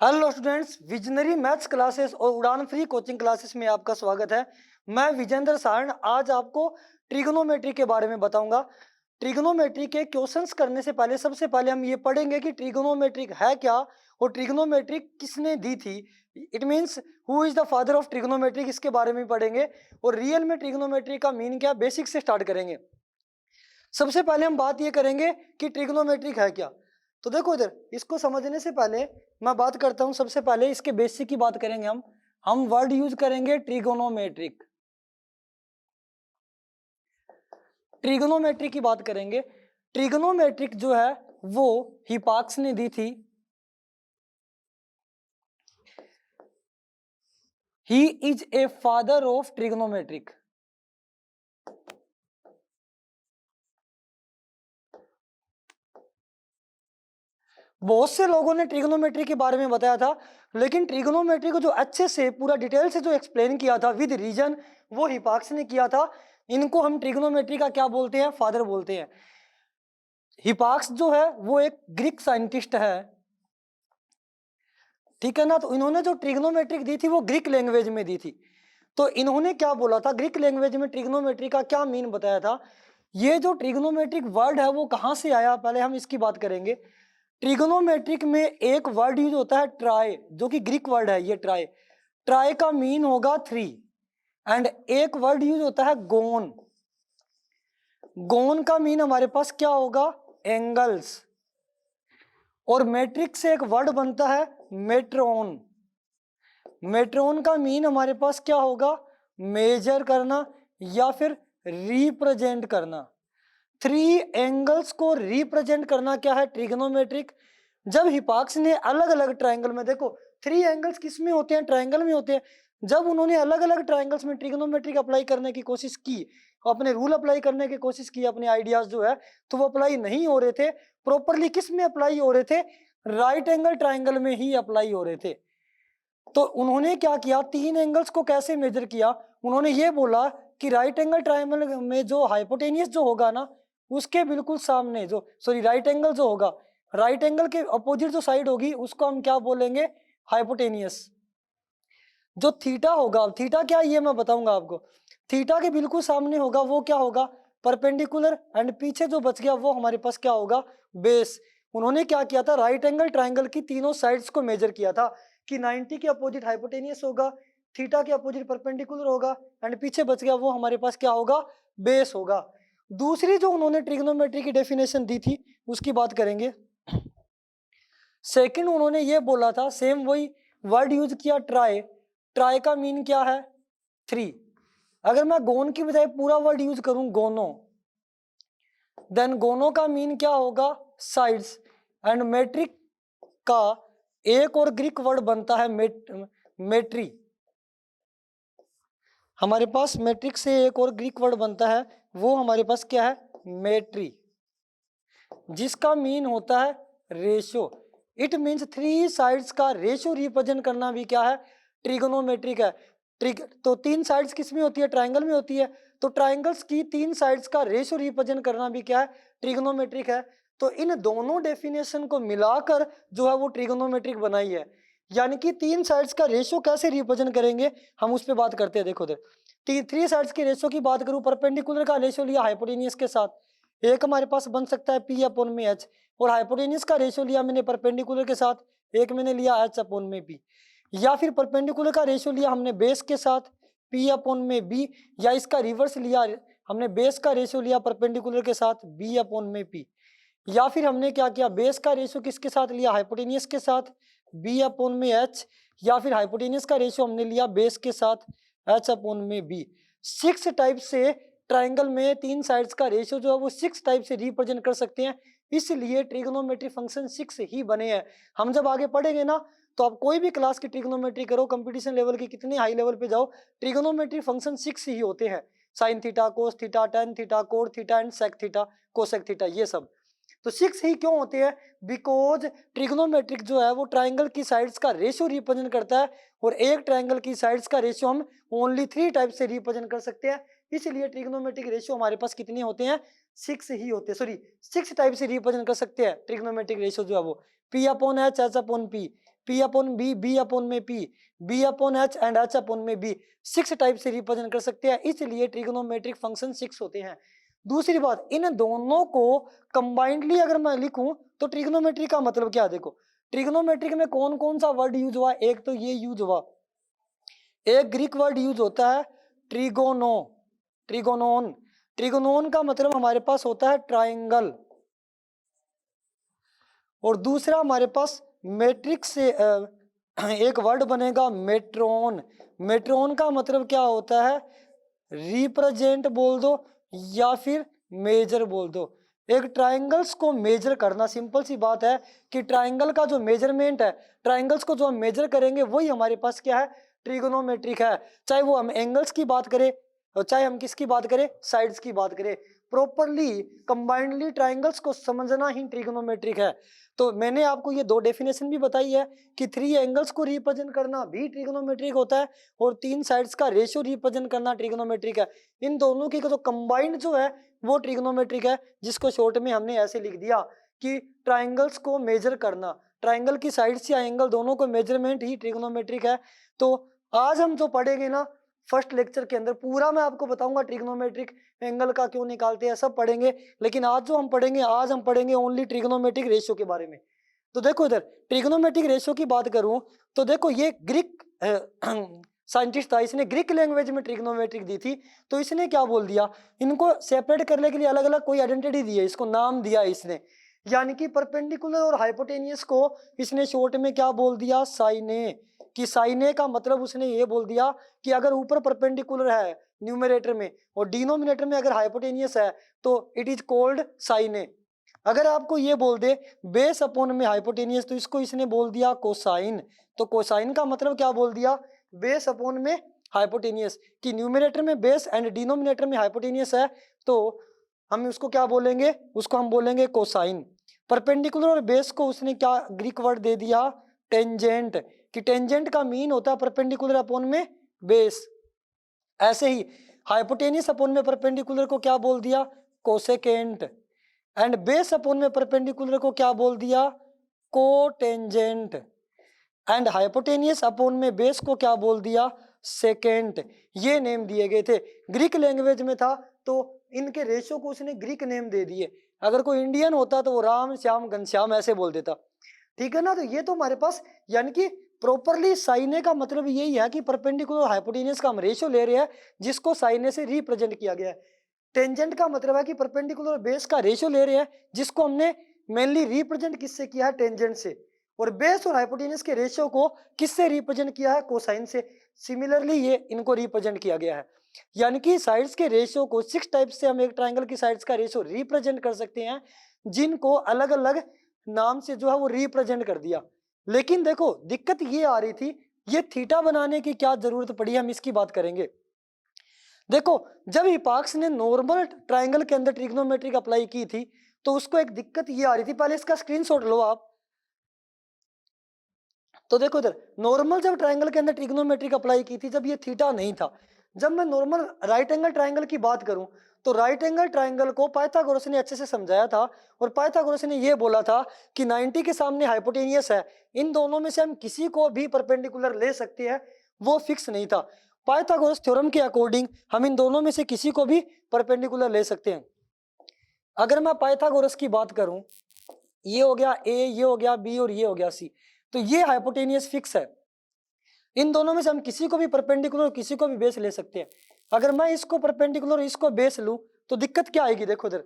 Hello students, visionary maths classes और उड़ान free coaching classes में आपका स्वागत है। मैं विजेंद्र सारण आज आपको ट्रिग्नोमेट्री के बारे में बताऊंगा। ट्रिग्नोमेट्री के क्वेश्चंस करने से पहले सबसे पहले हम ये पढ़ेंगे कि ट्रिग्नोमेट्री है क्या और ट्रिग्नोमेट्री किसने दी थी। It means who is the father of trigonometry, इसके बारे में पढ़ेंगे और रियल में ट्रिग्नोमेट्री का मीन क्या, बेसिक से स्टार्ट करेंगे। सबसे पहले हम बात ये करेंगे कि ट्रिग्नोमेट्रिक है क्या। तो देखो इधर, इसको समझने से पहले मैं बात करता हूं, सबसे पहले इसके बेसिक की बात करेंगे। हम वर्ड यूज करेंगे ट्रिगोनोमेट्रिक। ट्रिगोनोमेट्रिक की बात करेंगे। ट्रिगोनोमेट्रिक जो है वो हिपाक्स ने दी थी। He is a father of trigonometric. बहुत से लोगों ने ट्रिग्नोमेट्री के बारे में बताया था, लेकिन ट्रिग्नोमेट्री को जो अच्छे से पूरा डिटेल से जो एक्सप्लेन किया था विद रीजन, वो हिपाक्स ने किया था। इनको हम ट्रिग्नोमेट्री का क्या बोलते हैं, फादर बोलते हैं। हिपाक्स जो है वो एक ग्रीक साइंटिस्ट है, ठीक है ना। तो इन्होंने जो ट्रिग्नोमेट्रिक दी थी वो ग्रीक लैंग्वेज में दी थी। तो इन्होंने क्या बोला था, ग्रीक लैंग्वेज में ट्रिग्नोमेट्री का क्या मीन बताया था। ये जो ट्रिग्नोमेट्रिक वर्ड है वो कहाँ से आया, पहले हम इसकी बात करेंगे। ट्रिग्नोमेट्रिक में एक वर्ड यूज होता है ट्राई, जो कि ग्रीक वर्ड है। ये ट्राई, ट्राई का मीन होगा 3। एंड एक वर्ड यूज होता है गोन। गोन का मीन हमारे पास क्या होगा, एंगल्स। और मैट्रिक से एक वर्ड बनता है मेट्रोन। मेट्रोन का मीन हमारे पास क्या होगा, मेजर करना या फिर रिप्रेजेंट करना। 3 एंगल्स को रिप्रेजेंट करना क्या है, ट्रिग्नोमेट्रिक। जब हिपाक्स ने अलग अलग ट्रायंगल में, देखो 3 एंगल्स किस में होते हैं, ट्रायंगल में होते हैं। जब उन्होंने अलग अलग ट्रायंगल्स में ट्रिग्नोमेट्रिक अप्लाई करने की कोशिश की, अपने रूल अप्लाई करने की कोशिश की, अपने आइडियाज जो है, तो वो अप्लाई नहीं हो रहे थे प्रॉपरली। किस में अप्लाई हो रहे थे, राइट एंगल ट्रायंगल में ही अप्लाई हो रहे थे। तो उन्होंने क्या किया, 3 एंगल्स को कैसे मेजर किया, उन्होंने ये बोला कि राइट एंगल ट्रायंगल में जो हाइपोटेनियस जो होगा ना, उसके बिल्कुल सामने जो राइट एंगल जो होगा, राइट एंगल के अपोजिट जो साइड होगी उसको हम क्या बोलेंगे, हाइपोटेनियस। जो थीटा होगा, थीटा क्या ये मैं बताऊंगा आपको। थीटा के बिल्कुल सामने होगा वो क्या होगा, परपेंडिकुलर। एंड पीछे जो बच गया वो हमारे पास क्या होगा, बेस। उन्होंने क्या किया था, राइट एंगल ट्राइंगल की तीनों साइड्स को मेजर किया था कि 90 के अपोजिट हाइपोटेनियस होगा, थीटा के अपोजिट परपेंडिकुलर होगा, एंड पीछे बच गया वो हमारे पास क्या होगा, बेस होगा। दूसरी जो उन्होंने ट्रिग्नोमेट्री की डेफिनेशन दी थी उसकी बात करेंगे। सेकंड उन्होंने ये बोला था, सेम वही वर्ड यूज किया ट्राई। ट्राई का मीन क्या है, 3। अगर मैं गोन की बजाय पूरा वर्ड यूज करूं गोनो, देन गोनो का मीन क्या होगा, साइड्स। एंड मेट्रिक का एक और ग्रीक वर्ड बनता है मेट्री। हमारे पास मैट्रिक से एक और ग्रीक वर्ड बनता है, वो हमारे पास क्या है, मेट्री, जिसका मीन होता है रेशो। इट मीन्स 3 साइड्स का रेशो रिप्रेजेंट करना भी क्या है, ट्रिगोनोमेट्रिक है। तो 3 साइड्स किस में होती है, ट्राइंगल में होती है। तो ट्राइंगल्स की 3 साइड्स का रेशो रिप्रेजेंट करना भी क्या है, ट्रिगोनोमेट्रिक है। तो इन दोनों डेफिनेशन को मिलाकर जो है वो ट्रिगोनोमेट्रिक बनाई है। यानी कि 3 साइड्स का रेशो कैसे रिप्रेजेंट करेंगे, हम उस पर बात करते हैं। देखो इधर 3 साइड्स के रेशो की बात करूं, परपेंडिकुलर का रेशो लिया हाइपोटेनियस के साथ, एक हमारे पास बन सकता है P अपॉन में H। और हाइपोटेनियस का रेशियो लिया मैंने परपेंडिकुलर के साथ, एक मैंने लिया H अपॉन में P। या फिर परपेंडिकुलर का रेशियो लिया हमने बेस के साथ P अपॉन में B, या इसका रिवर्स लिया हमने, बेस का रेशियो लिया परपेंडिकुलर के साथ B अपॉन में P। या फिर हमने क्या किया, बेस का रेशियो किसके साथ लिया, हाइपोटेनियस के साथ B अपॉन में H। या फिर हाइपोटेनियस का रेशियो हमने लिया बेस के साथ H अपॉन में B। 6 टाइप से ट्राइंगल में 3 साइड्स का रेशियो जो है वो 6 टाइप से रिप्रेजेंट कर सकते हैं। इसलिए ट्रिग्नोमेट्री फंक्शन 6 ही बने हैं। हम जब आगे पढ़ेंगे ना, तो आप कोई भी क्लास की ट्रिग्नोमेट्री करो, कंपटीशन लेवल की कितने हाई लेवल पे जाओ, ट्रिग्नोमेट्री फंक्शन 6 ही होते हैं। Sine theta, cos theta, tan theta, cot theta and sec theta, cosec theta, ये सब। तो 6 ही क्यों होते हैं, बिकॉज ट्रिग्नोमेट्रिक जो है वो ट्राइंगल की साइड्स का रेशियो रिप्रेजेंट करता है, और एक ट्राइंगल की साइड्स का रेशियो हम ओनली 3 टाइप से रिप्रेजेंट कर सकते हैं। इसलिए ट्रिग्नोमेट्रिक रेशियो हमारे पास कितने होते हैं, 6 ही होते हैं। 6 टाइप से रिप्रेजेंट कर सकते हैं ट्रिग्नोमेट्रिक रेशियो जो है वो, P upon H, H upon P, P upon B, B upon में P, B upon H and H upon में B, 6 टाइप से रिप्रेजेंट कर सकते हैं, इसलिए ट्रिग्नोमेट्रिक फंक्शन 6 होते हैं। दूसरी बात, इन दोनों को कंबाइंडली अगर मैं लिखूं तो ट्रिग्नोमेट्री का मतलब क्या है? देखो ट्रिग्नोमेट्रिक में कौन कौन सा वर्ड यूज हुआ? एक तो ये यूज हुआ, एक ग्रीक वर्ड यूज होता है ट्रिगोनो, ट्रिगोनोन। ट्रिगोनोन का मतलब हमारे पास होता है ट्रायंगल, और दूसरा हमारे पास मैट्रिक्स से एक वर्ड बनेगा मेट्रोन। मेट्रोन का मतलब क्या होता है? रिप्रेजेंट बोल दो या फिर मेजर बोल दो। एक ट्रायंगल्स को मेजर करना, सिंपल सी बात है कि ट्रायंगल का जो मेजरमेंट है, ट्रायंगल्स को जो हम मेजर करेंगे वही हमारे पास क्या है? ट्रिगोनोमेट्रिक है। चाहे वो हम एंगल्स की बात करें और चाहे हम किसकी बात करें? साइड्स की बात करें। प्रॉपरली कंबाइंडली ट्रायंगल्स को समझना ही ट्रिगोनोमेट्रिक है। तो मैंने आपको ये दो डेफिनेशन भी बताई है कि 3 एंगल्स को रिप्रेजेंट करना भी ट्रिगोनोमेट्रिक होता है और 3 साइड्स का रेशियो रिप्रेजेंट करना ट्रिगोनोमेट्रिक है। इन दोनों की जो कंबाइंड जो है वो ट्रिगोनोमेट्रिक है, जिसको शॉर्ट में हमने ऐसे लिख दिया कि ट्रायंगल्स को मेजर करना, ट्रायंगल की साइड्स या एंगल दोनों को मेजरमेंट ही ट्रिगोनोमेट्रिक है। तो आज हम जो पढ़ेंगे ना फर्स्ट लेक्चर के अंदर, पूरा मैं आपको बताऊंगा ट्रिग्नोमेट्रिक एंगल का क्यों निकालते हैं, सब पढ़ेंगे। लेकिन आज जो हम पढ़ेंगे, आज हम पढ़ेंगे ओनली ट्रिग्नोमेट्रिक रेशियो के बारे में। तो देखो इधर ट्रिग्नोमेट्रिक रेशियो की बात करूं तो देखो ये ग्रीक साइंटिस्ट था, इसने ग्रीक लैंग्वेज में ट्रिग्नोमेट्रिक दी थी। तो इसने क्या बोल दिया, इनको सेपरेट करने के लिए अलग अलग कोई आइडेंटिटी दी है, इसको नाम दिया इसने। यानी कि परपेंडिकुलर और हाइपोटेनियस को इसने शॉर्ट में क्या बोल दिया? साइने। कि साइने का मतलब उसने ये बोल दिया कि अगर ऊपर परपेंडिकुलर है न्यूमरेटर में और डिनोमिनेटर में अगर हाइपोटेनियस है तो इट इज कॉल्ड साइने। अगर आपको ये बोल दे बेस अपॉन में हाइपोटेनियस तो इसको इसने बोल दिया कोसाइन। तो कोसाइन का मतलब क्या बोल दिया? बेस अपॉन में हाइपोटेनियस। कि न्यूमरेटर में बेस एंड डिनोमिनेटर में हाइपोटेनियस है तो हम उसको क्या बोलेंगे? उसको हम बोलेंगे कोसाइन। परपेंडिकुलर और बेस को उसने क्या ग्रीक वर्ड दे दिया? टेंजेंट। कि टेंजेंट का मीन होता है परपेंडिकुलर अपॉन में बेस। ऐसे ही हाइपोटेनियस अपॉन में परपेंडिकुलर को क्या बोल दिया? कोसेकेंट। एंड बेस अपॉन में परपेंडिकुलर को क्या बोल दिया? कोटेंजेंट। एंड हाइपोटेनियस अपॉन में बेस को क्या बोल दिया? सेकेंट। ये नेम दिए गए थे, ग्रीक लैंग्वेज में था तो इनके रेशियो को उसने ग्रीक नेम दे दिए। अगर कोई इंडियन होता तो वो राम श्याम घनश्याम ऐसे बोल देता, ठीक है ना। तो ये तो हमारे पास यानी कि प्रॉपरली साइने का मतलब यही है कि परपेंडिकुलर हाइपोटेनियस का हम रेशियो ले रहे हैं जिसको साइने से रिप्रेजेंट किया गया है। टेंजेंट का मतलब है कि परपेंडिकुलर बेस का रेशियो ले रहे हैं जिसको हमने मेनली रिप्रेजेंट किससे किया है? टेंजेंट से। और बेस और हाइपोटेनियस के रेशियो को किससे रिप्रेजेंट किया है? कोसाइन से। सिमिलरली ये इनको रिप्रेजेंट किया गया है। यानी कि साइड्स के रेशियो को 6 टाइप से हम एक ट्राइंगल की साइड्स का रेशियो रिप्रेजेंट कर सकते हैं, जिनको अलग अलग नाम से जो है वो रिप्रेजेंट कर दिया। लेकिन देखो दिक्कत ये आ रही थी, ये थीटा बनाने की क्या जरूरत पड़ी, हम इसकी बात करेंगे। देखो जब हिपाक्स ने नॉर्मल ट्राइंगल के अंदर ट्रिग्नोमेट्रिक अप्लाई की थी तो उसको एक दिक्कत ये आ रही थी, पहले इसका स्क्रीनशॉट लो आप। तो देखो इधर नॉर्मल जब ट्राइंगल के अंदर ट्रिग्नोमेट्रिक अप्लाई की थी जब ये थीटा नहीं था। जब मैं नॉर्मल राइट एंगल ट्राइंगल की बात करूं तो राइट एंगल ट्राइंगल को पाइथागोरस ने अच्छे से समझाया था और पाइथागोरस ने ये बोला था कि 90 के सामने हाइपोटेनियस है, इन दोनों में से हम किसी को भी परपेंडिकुलर ले सकते हैं, वो फिक्स नहीं था। पाइथागोरस थ्योरम के अकॉर्डिंग हम इन दोनों में से किसी को भी परपेंडिकुलर ले सकते हैं। अगर मैं पाइथागोरस की बात करूं, ये हो गया ए, ये हो गया बी और ये हो गया सी, तो ये हाइपोटेनियस फिक्स है। इन दोनों में से हम किसी को भी परपेंडिकुलर किसी को भी बेस ले सकते हैं। अगर मैं इसको परपेंडिकुलर इसको बेस लूं तो दिक्कत क्या आएगी? देखो इधर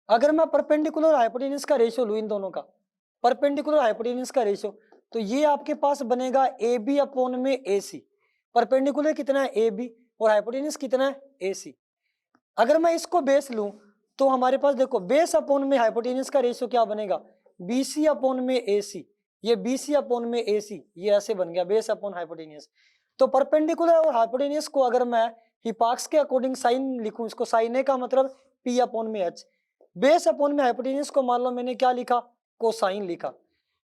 अगर मैं परपेंडिकुलर हाइपोटेनियस का रेशियो लूं, इन दोनों का परपेंडिकुलर हाइपोटेनियस का रेशियो, तो ये आपके पास बनेगा ए बी अपॉन में ए सी। परपेंडिकुलर कितना है? ए बी, और हाइपोटेनियस कितना है? ए सी। अगर मैं इसको बेस लूं तो हमारे पास देखो बेस अपॉन में हाइपोटेनियस का रेशियो क्या बनेगा? बी सी अपॉन में ए सी। ये बी सी अपॉन में ए सी, ये ऐसे बन गया बेस अपॉन हाइपोटेनियस। तो परपेंडिकुलर और हाइपोटेनियस को अगर मैं हिपाक्स के अकॉर्डिंग साइन लिखूं, इसको साइन ए का मतलब पी अपॉन में एच। बेस अपॉन में हाइपोटेनियस को मान लो मैंने क्या लिखा? कोसाइन लिखा।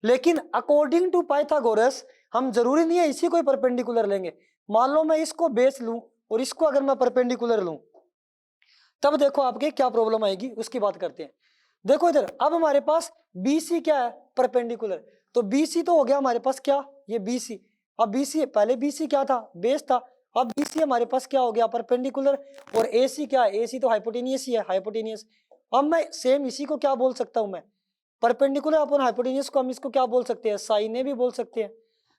लेकिन अकॉर्डिंग टू पाइथागोरस हम जरूरी नहीं है इसी को ही परपेंडिकुलर लेंगे। मान लो मैं इसको बेस लूं और इसको अगर मैं परपेंडिकुलर लूं, तब देखो आपके क्या प्रॉब्लम आएगी, उसकी बात करते हैं। देखो इधर अब हमारे पास BC क्या है? परपेंडिकुलर। तो BC तो हो गया हमारे पास क्या, ये BC। अब BC पहले BC क्या था, बेस था। अब BC हमारे पास क्या हो गया, परपेंडिकुलर। और AC क्या है, AC तो हाइपोटेनियस ही है, हाइपोटेनियस। अब मैं सेम इसी को क्या बोल सकता हूं मैं, परपेंडिकुलर अपन हाइपोटेनियस को हम इसको क्या बोल सकते हैं, साइन ए भी बोल सकते हैं।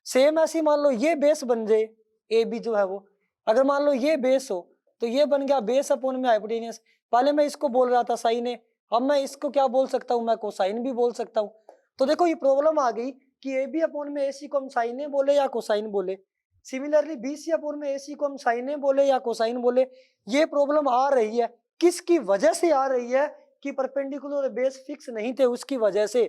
सेम ऐसी मान लो ये बेस बन जाए, AB जो है वो, अगर मान लो ये बेस हो तो ये बन गया बेस अपॉन में हाइपोटेनियस। पहले मैं इसको बोल रहा था साइन ए, अब मैं इसको क्या बोल सकता हूँ, मैं कोसाइन भी बोल सकता हूँ। तो देखो ये प्रॉब्लम आ गई कि AB अपॉन में AC को हम साइन ए बोले या कोसाइन बोले। सिमिलरली BC अपॉन में AC को हम साइन ए बोले या कोसाइन बोले। ये प्रॉब्लम आ रही है, किसकी वजह से आ रही है, कि परपेंडिकुलर बेस फिक्स नहीं थे, उसकी वजह से।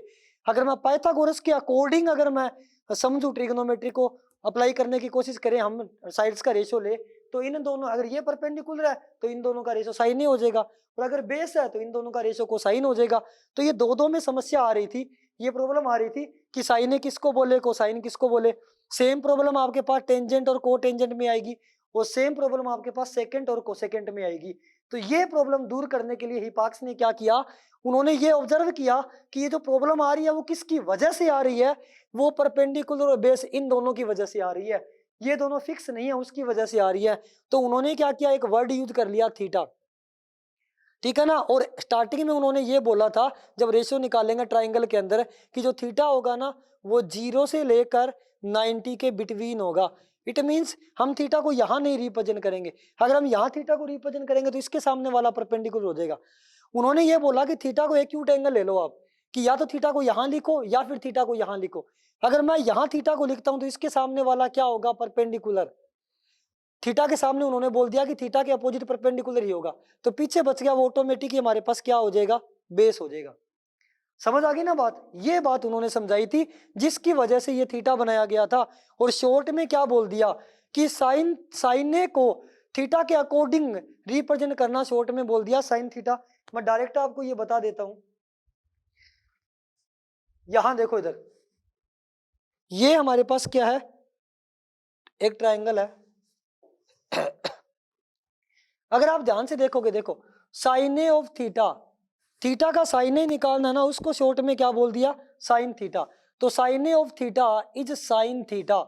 अगर मैं पाइथागोरस के अकॉर्डिंग अगर मैं समझू ट्रिग्नोमेट्री को अप्लाई करने की कोशिश करें, हम साइड्स का रेशो ले, तो इन दोनों, अगर ये परपेंडिकुलर है तो इन दोनों का रेशो साइन ही हो जाएगा, और अगर बेस है तो इन दोनों का रेशो कोसाइन हो जाएगा। तो ये दो में समस्या आ रही थी, ये प्रॉब्लम आ रही थी कि साइन किसको बोले, कोसाइन किसको बोले। सेम प्रॉब्लम आपके पास टेंजेंट और को टेंजेंट में आएगी, और सेम प्रॉब्लम आपके पास सेकेंट और कोसेकेंट में आएगी। तो ये प्रॉब्लम दूर करने के लिए हिपाक्स ने क्या किया, उन्होंने ये ऑब्जर्व किया कि ये जो प्रॉब्लम आ रही है वो किसकी वजह से आ रही है, वो परपेंडिकुलर और बेस इन दोनों की वजह से आ रही है, ये दोनों फिक्स नहीं है उसकी वजह से आ रही है। तो उन्होंने क्या किया, एक वर्ड यूज कर लिया थीटा, ठीक है ना। और स्टार्टिंग में उन्होंने ये बोला था जब रेशियो निकालेंगे ट्राइंगल के अंदर, कि जो थीटा होगा ना वो 0 से लेकर 90 के बिटवीन होगा। इट मींस हम थीटा को यहाँ नहीं रिप्रेजेंट करेंगे, अगर हम यहाँ थीटा को रिप्रेजेंट करेंगे तो इसके सामने वाला परपेंडिकुलर हो जाएगा। उन्होंने ये बोला कि थीटा को एक्यूट एंगल ले लो आप, कि या तो थीटा को यहाँ लिखो या फिर थीटा को यहाँ लिखो। अगर मैं यहाँ थीटा को लिखता हूं तो इसके सामने वाला क्या होगा, परपेंडिकुलर। थीटा के सामने उन्होंने बोल दिया कि थीटा के अपोजिट परपेंडिकुलर ही होगा, तो पीछे बच गया वो ऑटोमेटिक ही हमारे पास क्या हो जाएगा, बेस हो जाएगा। समझ आ गई ना बात, ये बात उन्होंने समझाई थी जिसकी वजह से ये थीटा बनाया गया था। और शॉर्ट में क्या बोल दिया कि साइन को थीटा के अकॉर्डिंग रिप्रेजेंट करना, शॉर्ट में बोल दिया साइन थीटा। मैं डायरेक्ट आपको ये बता देता हूं, यहां देखो इधर, ये हमारे पास क्या है, एक ट्राइंगल है। अगर आप ध्यान से देखोगे, देखो sine a of theta, theta का साइन ए निकालना ना, उसको शॉर्ट में क्या बोल दिया, साइन थीटा। तो sine a of theta is sine theta.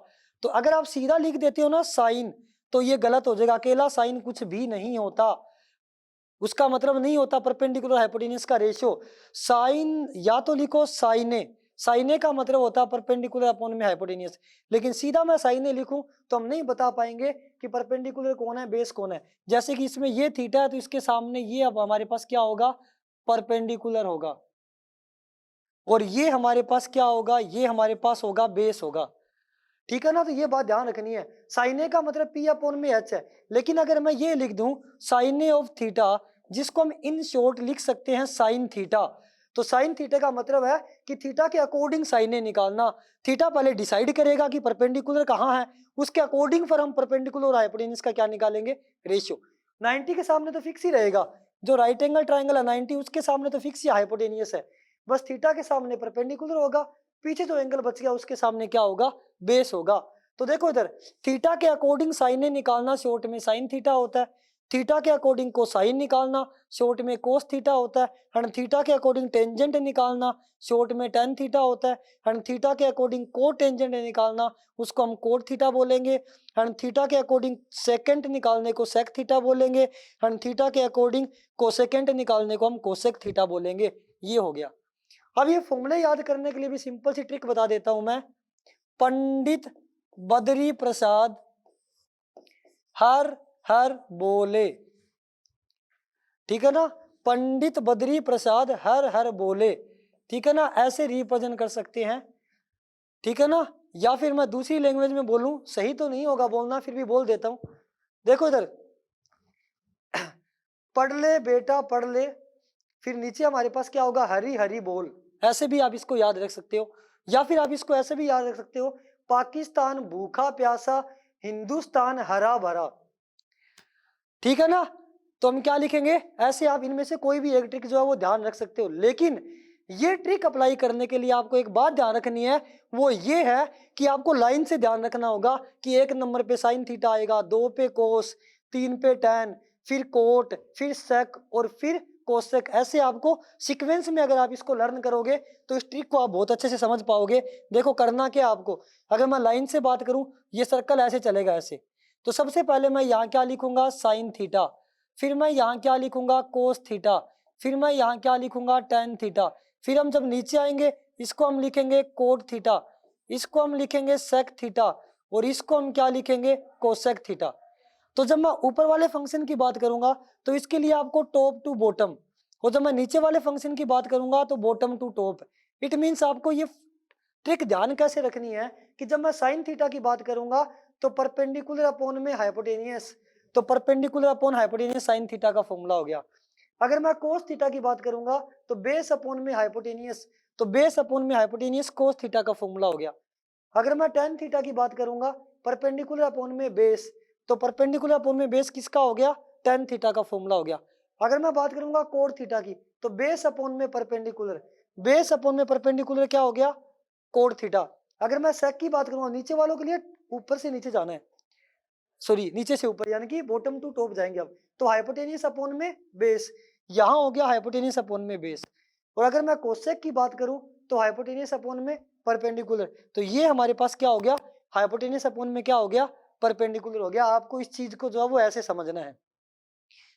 तो अगर आप सीधा लिख देते हो ना साइन, तो ये गलत हो जाएगा, अकेला साइन कुछ भी नहीं होता, उसका मतलब नहीं होता परपेंडिकुलर हाइपोटेन्यूज का रेशियो। साइन या तो लिखो साइन ए, साइन ए का मतलब होता है परपेंडिकुलर अपॉन में हाइपोटेन्यूज। लेकिन सीधा मैं साइन ए लिखूं तो हम नहीं बता पाएंगे कि परपेंडिकुलर कौन है, बेस कौन है। जैसे कि इसमें ये थीटा है तो इसके सामने ये अब हमारे पास क्या होगा, परपेंडिकुलर होगा, और ये हमारे पास क्या होगा, ये हमारे पास होगा बेस होगा, ठीक है ना। तो ये बात ध्यान रखनी है, साइन ए का मतलब पी अपॉन में एच है। लेकिन अगर मैं ये लिख दूं साइन ए ऑफ थीटा, जिसको हम इन शॉर्ट लिख सकते हैं साइन थीटा, तो साइन थीटा का मतलब है कि थीटा के अकॉर्डिंग साइन ए निकालना। थीटा पहले डिसाइड करेगा कि परपेंडिकुलर कहाँ है, उसके अकॉर्डिंग फिर हम परपेंडिकुलर और हाइपोटेन्यूज का क्या निकालेंगे, रेशियो। 90 के सामने तो फिक्स ही रहेगा, जो राइट एंगल ट्राइंगल है 90 उसके सामने तो फिक्स ही हाइपोटेन्यूज है, बस थीटा के सामने परपेंडिकुलर होगा, पीछे जो एंगल बच गया उसके सामने क्या होगा, बेस होगा। तो देखो इधर थीटा के अकॉर्डिंग साइन ए निकालना, शॉर्ट में साइन थीटा होता है। थीटा के अकॉर्डिंग कोसाइन निकालना, शॉर्ट में कोस थीटा होता है। एंड थीटा के अकॉर्डिंग टेंजेंट निकालना, शॉर्ट में टेन थीटा होता है। एंड थीटा के अकॉर्डिंग को टेंजेंट निकालना, उसको हम कोट थीटा बोलेंगे। एंड थीटा के अकॉर्डिंग सेकेंट निकालने को सेक थीटा बोलेंगे। एंड थीटा के अकॉर्डिंग कोसेकेंट निकालने को हम कोसेक थीटा बोलेंगे। ये हो गया। अब ये फॉर्मूले याद करने के लिए भी सिंपल सी ट्रिक बता देता हूं मैं। पंडित बद्री प्रसाद हर हर बोले, ठीक है ना, पंडित बद्री प्रसाद हर हर बोले, ठीक है ना, ऐसे रिप्रेजेंट कर सकते हैं, ठीक है ना। या फिर मैं दूसरी लैंग्वेज में बोलूं, सही तो नहीं होगा बोलना, फिर भी बोल देता हूं। देखो इधर पढ़ ले बेटा पढ़ ले, फिर नीचे हमारे पास क्या होगा, हरी हरी बोल, ऐसे भी आप इसको याद रख सकते हो। या फिर आप इसको ऐसे भी याद रख सकते हो, पाकिस्तान भूखा प्यासा, हिंदुस्तान हरा भरा, ठीक है ना। तो हम क्या लिखेंगे, ऐसे आप इनमें से कोई भी एक ट्रिक जो है वो ध्यान रख सकते हो। लेकिन ये ट्रिक अप्लाई करने के लिए आपको एक बात ध्यान रखनी है, वो ये है कि आपको लाइन से ध्यान रखना होगा कि 1 नंबर पे साइन थीटा आएगा, 2 पे कोस, 3 पे टैन, फिर कोट, फिर सेक और फिर कोसेक, ऐसे आपको सीक्वेंस में अगर आप इसको लर्न करोगे तो इस ट्रिक को आप बहुत अच्छे से समझ पाओगे। देखो करना क्या आपको, अगर मैं लाइन से बात करूं, ये सर्कल ऐसे चलेगा ऐसे, तो सबसे पहले मैं यहाँ क्या लिखूंगा, साइन थीटा, फिर मैं यहाँ क्या लिखूंगा, कोस थीटा, फिर मैं यहाँ क्या लिखूंगा, टेन थीटा, फिर हम जब नीचे आएंगे इसको हम लिखेंगे कोट थीटा, इसको हम लिखेंगे सेक थीटा, और इसको हम क्या लिखेंगे, कोसेक थीटा। तो जब मैं ऊपर वाले फंक्शन की बात करूंगा तो इसके लिए आपको टॉप टू बॉटम, और जब मैं नीचे वाले फंक्शन की बात करूंगा तो bottom to top. It means आपको ये ट्रिक ध्यान कैसे रखनी है कि जब मैं साइन थीटा की बात करूंगा तो परपेंडिकुलर अपॉन में हाइपोटेनियस, तो perpendicular upon hypotenuse sine theta का फॉर्मूला हो गया। अगर मैं कोस थीटा की बात करूंगा तो बेस अपॉन में हाइपोटेनियस, तो बेस अपॉन में हाइपोटेनियस कोस थीटा का फॉर्मूला हो गया। अगर मैं टेन थीटा की बात करूंगा परपेंडिकुलर अपॉन में बेस, तो परपेंडिकुलर अपॉन में बेस किसका हो गया, टेन थीटा का फॉर्मूला हो गया। अगर मैं बात करूंगा कोट थीटा की तो बेस अपॉन में परपेंडिकुलर, बेस अपॉन में परपेंडिकुलर क्या हो गया, कोट थीटा। अगर मैं सेक की बात करूंगा, नीचे वालों के लिए ऊपर से नीचे जाना है, सॉरी नीचे से ऊपर यानी कि बॉटम टू टॉप जाएंगे अब, तो हाइपोटेनियस अपॉन में बेस, यहाँ हो गया हाइपोटेनियस अपॉन में बेस। और अगर मैं कोसेक की बात करूं तो हाइपोटेनियस अपॉन में परपेंडिकुलर, तो ये हमारे पास क्या हो गया, हाइपोटेनियस अपॉन में क्या हो गया, परपेंडिकुलर हो गया। आपको इस चीज को जो है वो ऐसे समझना है।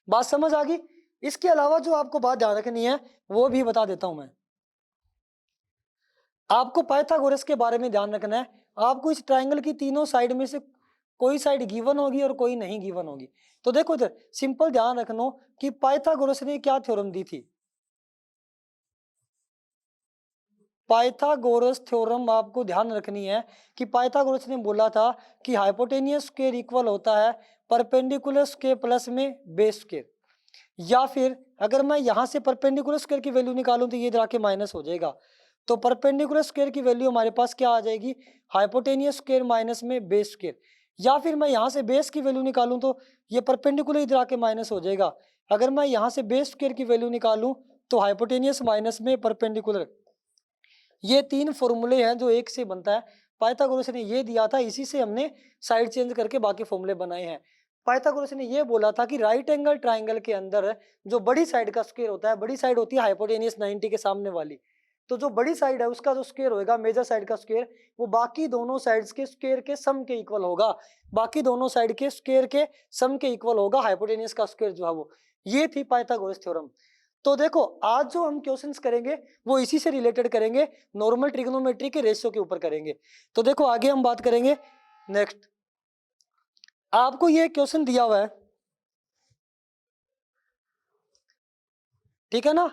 बात समझ आ गई। इसके अलावा जो आपको बात ध्यान रखनी है वो भी बता देता हूं मैं। आपको पाइथागोरस के बारे में ध्यान रखना है। आपको इस ट्राइंगल की तीनों साइड में से कोई साइड गिवन होगी और कोई नहीं गिवन होगी। तो देखो इधर सिंपल ध्यान रखना कि पाइथागोरस ने क्या थ्योरम दी थी, पाइथागोरस थ्योरम आपको ध्यान रखनी है कि पाइथागोरस ने बोला था कि हाइपोटेनियस स्क्वायर इक्वल होता है परपेंडिकुलर स्क्वायर प्लस में बेस स्क्वायर, या फिर अगर मैं यहां से परपेंडिकुलर स्क्वायर की वैल्यू निकालूं तो ये इधर आके माइनस हो जाएगा, तो परपेंडिकुलर स्क्वायर की वैल्यू हमारे पास क्या आ जाएगी, हाइपोटेनियस स्क्वायर माइनस में बेस स्क्वायर। या फिर मैं यहाँ से बेस की वैल्यू निकालूं तो ये परपेंडिकुलर इधर आके माइनस हो जाएगा। अगर मैं यहाँ से बेस स्क्वायर की वैल्यू निकालूं तो हाइपोटेनियस माइनस में परपेंडिकुलर। ये तीन फॉर्मूले हैं जो एक से बनता है। पाइथागोरस ने ये दिया था, इसी से हमने साइड चेंज करके बाकी फॉर्मूले बनाए हैं। पाइथागोरस ने ये बोला था कि राइट एंगल ट्राइंगल के अंदर जो बड़ी साइड का स्क्वायर होता है, बड़ी साइड होती है हाइपोटेनियस 90 के सामने वाली, तो जो बड़ी साइड है उसका जो स्क्वायर होगा, मेजर साइड का स्क्वायर, वो बाकी दोनों साइड्स के स्क्वायर के सम के इक्वल होगा, बाकी दोनों साइड के स्क्वायर के सम के इक्वल होगा हाइपोटेनियस का स्क्वायर जो है वो। ये थी पाइथागोरस थ्योरम। तो देखो आज जो हम क्वेश्चंस करेंगे वो इसी से रिलेटेड करेंगे, नॉर्मल ट्रिग्नोमेट्री के रेशियो के ऊपर करेंगे। तो देखो आगे हम बात करेंगे नेक्स्ट। आपको ये क्वेश्चन दिया हुआ है, ठीक है ना।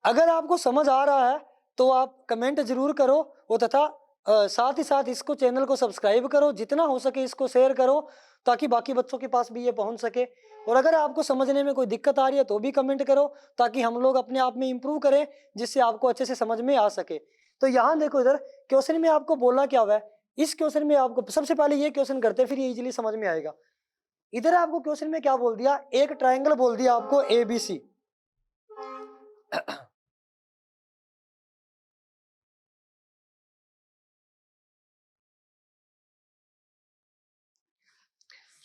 अगर आपको समझ आ रहा है तो आप कमेंट जरूर करो, और तथा साथ ही साथ इसको चैनल को सब्सक्राइब करो, जितना हो सके इसको शेयर करो ताकि बाकी बच्चों के पास भी ये पहुंच सके। और अगर आपको समझने में कोई दिक्कत आ रही है तो भी कमेंट करो ताकि हम लोग अपने आप में इंप्रूव करें, जिससे आपको अच्छे से समझ में आ सके। तो यहाँ देखो इधर क्वेश्चन में आपको बोला क्या हुआ है, इस क्वेश्चन में आपको सबसे पहले ये क्वेश्चन करते हैं फिर ये इजीली समझ में आएगा। इधर आपको क्वेश्चन में क्या बोल दिया, एक ट्राइंगल बोल दिया आपको ABC।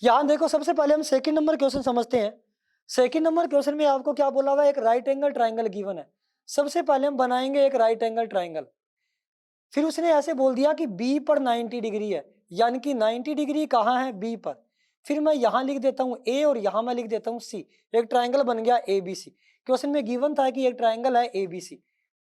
यहां देखो सबसे पहले हम सेकंड नंबर क्वेश्चन समझते हैं। सेकंड नंबर क्वेश्चन में आपको क्या बोला हुआ है, एक राइट एंगल ट्राइंगल गिवन है। सबसे पहले हम बनाएंगे एक राइट एंगल ट्राइंगल। फिर उसने ऐसे बोल दिया कि बी पर 90 डिग्री है, यानी कि 90 डिग्री कहाँ है, बी पर। फिर मैं यहाँ लिख देता हूँ ए और यहाँ मैं लिख देता हूँ सी, एक ट्राइंगल बन गया ABC। क्वेश्चन में गिवन था कि एक ट्राइंगल है ABC,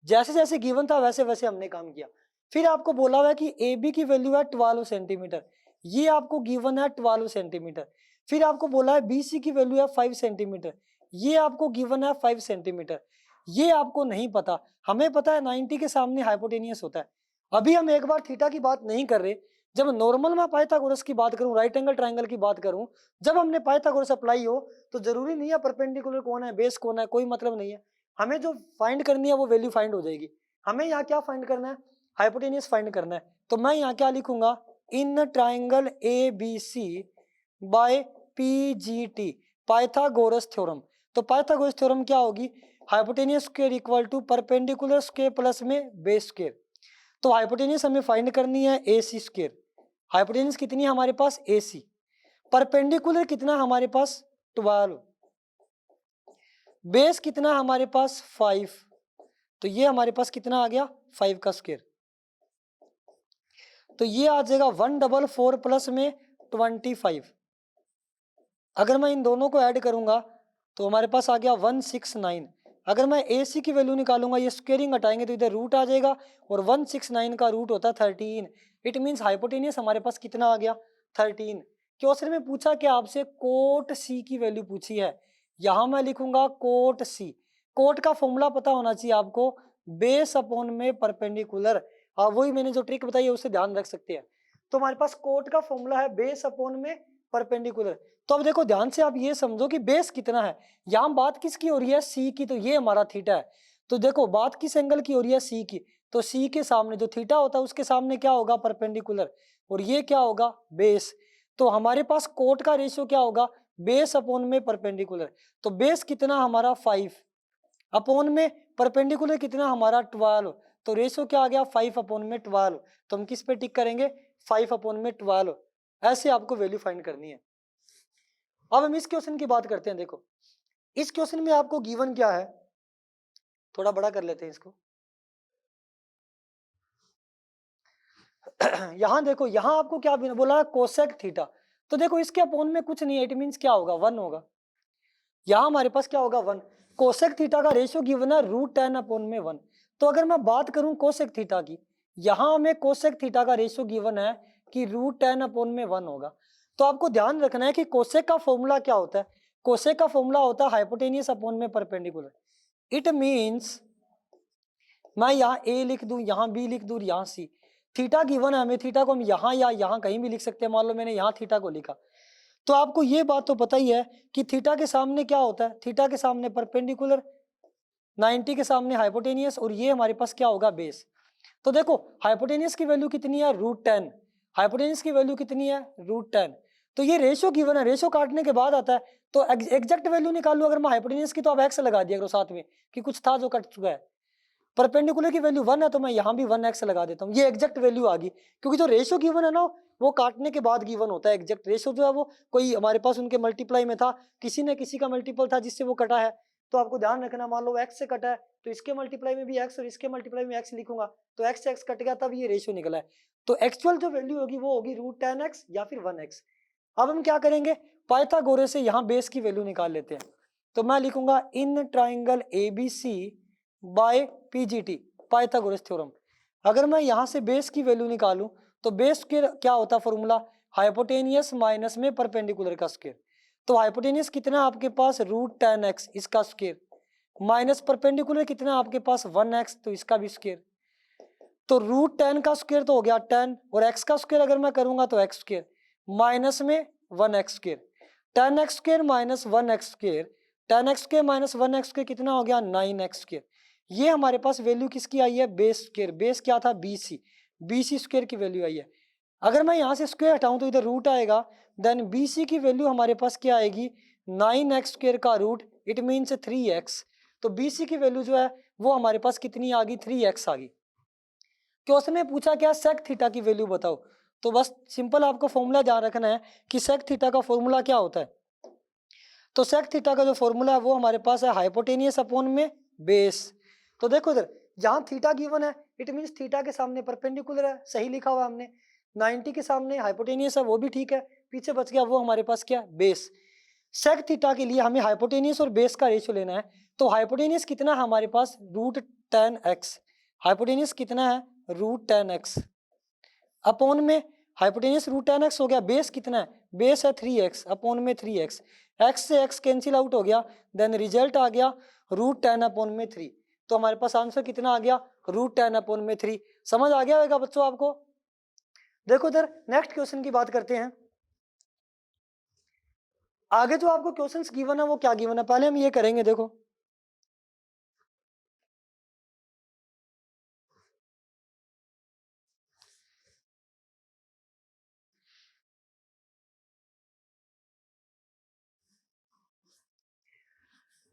जैसे जैसे गिवन था वैसे वैसे हमने काम किया। फिर आपको बोला हुआ है कि AB की वैल्यू है 12 सेंटीमीटर, ये आपको गिवन है 12 सेंटीमीटर। फिर आपको बोला है BC की वैल्यू है 5 सेंटीमीटर, ये आपको गिवन है 5 सेंटीमीटर। ये आपको नहीं पता, हमें पता है 90 के सामने हाइपोटेनियस होता है। अभी हम एक बार थीटा की बात नहीं कर रहे, जब नॉर्मल में पाइथागोरस की बात करूं, राइट एंगल ट्राइंगल की बात करूं, जब हमने पाइथागोरस अप्लाई हो तो जरूरी नहीं है परपेंडिकुलर कौन है बेस कौन है, कोई मतलब नहीं है। हमें जो फाइंड करनी है वो वैल्यू फाइंड हो जाएगी। हमें यहाँ क्या फाइंड करना है, हाइपोटेनियस फाइंड करना है। तो मैं यहाँ क्या लिखूंगा, in triangle ABC by PGT, Pythagoras theorem. तो पाइथागोरस थ्योरम क्या होगी, hypotenuse square equal to perpendicular square plus में बेस स्क्वायर। तो हाइपोटेनियस हमें फाइंड करनी है AC स्क्वायर। हाइपोटेनियस कितनी है हमारे पास AC, परपेंडिकुलर कितना हमारे पास 12, बेस कितना है हमारे पास 5, तो ये हमारे पास कितना आ गया 5 का स्क्वायर, तो ये आ जाएगा 144 प्लस में 25। अगर मैं इन दोनों को ऐड करूंगा तो हमारे पास आ गया 169। अगर मैं AC की वैल्यू निकालूंगा, ये स्क्वेयरिंग हटाएंगे तो इधर रूट आ जाएगा, और 169 का रूट होता है 13। इट मीन्स हाइपोटेनियस हमारे पास कितना आ गया 13। क्वेश्चन में पूछा कि आपसे कोट C की वैल्यू पूछी है, यहां मैं लिखूंगा कोट C। कोट का फॉर्मूला पता होना चाहिए आपको, बेस अपॉन में परपेंडिकुलर। वही मैंने जो ट्रिक बताई है उससे ध्यान रख सकते हैं। तो हमारे पास कोट का फॉर्मूला है बेस अपॉन में परपेंडिकुलर। तो अब देखो ध्यान से आप ये समझो कि बेस कितना है, यहाँ बात किसकी हो रही है C की, तो ये हमारा थीटा है। तो देखो बात किस एंगल की हो रही है C की, तो C के सामने जो थीटा होता है उसके सामने क्या होगा परपेंडिकुलर, और ये क्या होगा बेस। तो हमारे पास कोट का रेशियो क्या होगा बेस अपॉन में परपेंडिकुलर। तो बेस कितना हमारा 5 अपॉन में परपेंडिकुलर कितना हमारा 12, तो रेशियो क्या आ गया 5 अपॉन में 12। तो हम किस पे टिक करेंगे 5 अपॉन में 12। ऐसे आपको वैल्यू फाइंड करनी है। अब हम इस क्वेश्चन की बात करते हैं। देखो इस क्वेश्चन में आपको गिवन क्या है, थोड़ा बड़ा कर लेते हैं इसको। यहां देखो, यहां आपको क्या बोला कोसेक थीटा, तो देखो इसके अपॉन में कुछ नहीं है, इट मींस क्या होगा 1 होगा। यहां हमारे पास क्या होगा 1। कोसेक थीटा का रेशियो गिवन है √10 अपॉन में 1। तो अगर मैं बात करूं कोसेक थीटा की, यहां हमें कोसेक थीटा का रेशियो गिवन है कि √10 अपॉन में 1 होगा। तो आपको ध्यान रखना है कि कोसेक का फॉर्मूला क्या होता है, कोसेक का फॉर्मूला होता है हाइपोटेनियस अपॉन में परपेंडिकुलर। इट मींस मैं यहाँ A लिख दूं, यहाँ B लिख दूं, यहाँ C। थीटा गिवन है हमें, थीटा को हम यहाँ या यहाँ कहीं भी लिख सकते हैं। मान लो मैंने यहाँ थीटा को लिखा, तो आपको ये बात तो पता ही है कि थीटा के सामने क्या होता है, थीटा के सामने परपेंडिकुलर, 90 के सामने हाइपोटेनियस, और ये हमारे पास क्या होगा बेस। तो देखो हाइपोटेनियस की वैल्यू कितनी है √10, हाइपोटेनियस की वैल्यू कितनी है √10। तो ये रेशियो गिवन है, रेशियो काटने के बाद आता है, तो एग्जैक्ट वैल्यू निकालू अगर मैं हाइपोटेनियस की, तो आप x लगा दिया करो साथ में कि कुछ था जो कट चुका है। परपेंडिकुलर की वैल्यू 1 है तो मैं यहाँ भी 1x लगा देता हूँ, ये एग्जैक्ट वैल्यू आ गई। क्योंकि जो रेशियो गिवन है ना वो काटने के बाद गिवन होता है। एग्जैक्ट रेशियो जो है वो कोई हमारे पास उनके मल्टीप्लाई में था, किसी ने किसी का मल्टीपल था जिससे वो कटा है। तो आपको ध्यान रखना, मान लो x से कटा है तो इसके मल्टीप्लाई में भी x और इसके मल्टीप्लाई में x लिखूंगा, तो x से x कट गया तब ये रेशियो निकला है। तो एक्चुअल जो वैल्यू होगी वो होगी √10x या फिर 1x। अब हम क्या करेंगे, पाइथागोरस से यहाँ बेस की वैल्यू निकाल लेते हैं। तो मैं लिखूंगा in triangle ABC by PGT, Pythagoras theorem. अगर मैं यहाँ से बेस की वैल्यू निकालूं तो बेस के क्या होता है फॉर्मूला, हाइपोटेनियस माइनस में परपेंडिकुलर का स्क्वायर। तो हाइपोटेनियस कितना आपके पास √10x इसका स्क्वायर, माइनस परपेंडिकुलर कितना आपके पास 1x तो इसका भी स्क्वायर। तो √10 का स्क्वायर तो हो गया 10, और x का स्क्वायर अगर मैं करूंगा तो x स्क्वायर माइनस में 1x square, 10x square minus 1x square, 10x square minus 1x square कितना हो गया 9x स्क्वायर। ये हमारे पास वैल्यू किसकी आई है बेस स्क्वायर, बेस क्या था BC स्क्वायर की वैल्यू आई है। अगर मैं यहाँ से स्क्वायर हटाऊं तो इधर रूट आएगा, देन BC की वैल्यू हमारे पास क्या आएगी 9x स्क्वायर का रूट, इट मीन्स 3x। तो BC की वैल्यू जो है वो हमारे पास कितनी आ गई 3x आ गई। क्वेश्चन में पूछा क्या सेक थीटा की वैल्यू बताओ, तो बस सिंपल आपको फॉर्मूला ध्यान रखना है कि सेक थीटा का फॉर्मूला क्या होता है। तो सेक थीटा का जो फॉर्मूला है वो हमारे पास है हाइपोटेनियस अपॉन में बेस। तो देखो इधर जहां थीटा गिवन है इट मींस थीटा के सामने परपेंडिकुलर है, सही लिखा हुआ हमने। 90 के सामने हाइपोटेनियस है वो भी ठीक है, पीछे बच गया वो हमारे पास क्या बेस। सेक थीटा के लिए हमें हाइपोटेनियस और बेस का रेशियो लेना है। तो हाइपोटेनियस कितना है हमारे पास √10x, हाइपोटेनियस कितना है √10x अपॉन में हाइपोटेनियस √10x हो गया, बेस कितना है बेस है 3x अपॉन में 3x, x से x कैंसिल आउट हो गया, देन रिजल्ट आ गया √10 अपॉन में 3। तो हमारे पास आंसर कितना आ गया √10 अपॉन में 3। समझ आ गया होगा बच्चों आपको। देखो इधर नेक्स्ट क्वेश्चन की बात करते हैं। आगे जो आपको क्वेश्चंस गिवन है वो क्या गिवन है पहले हम ये करेंगे। देखो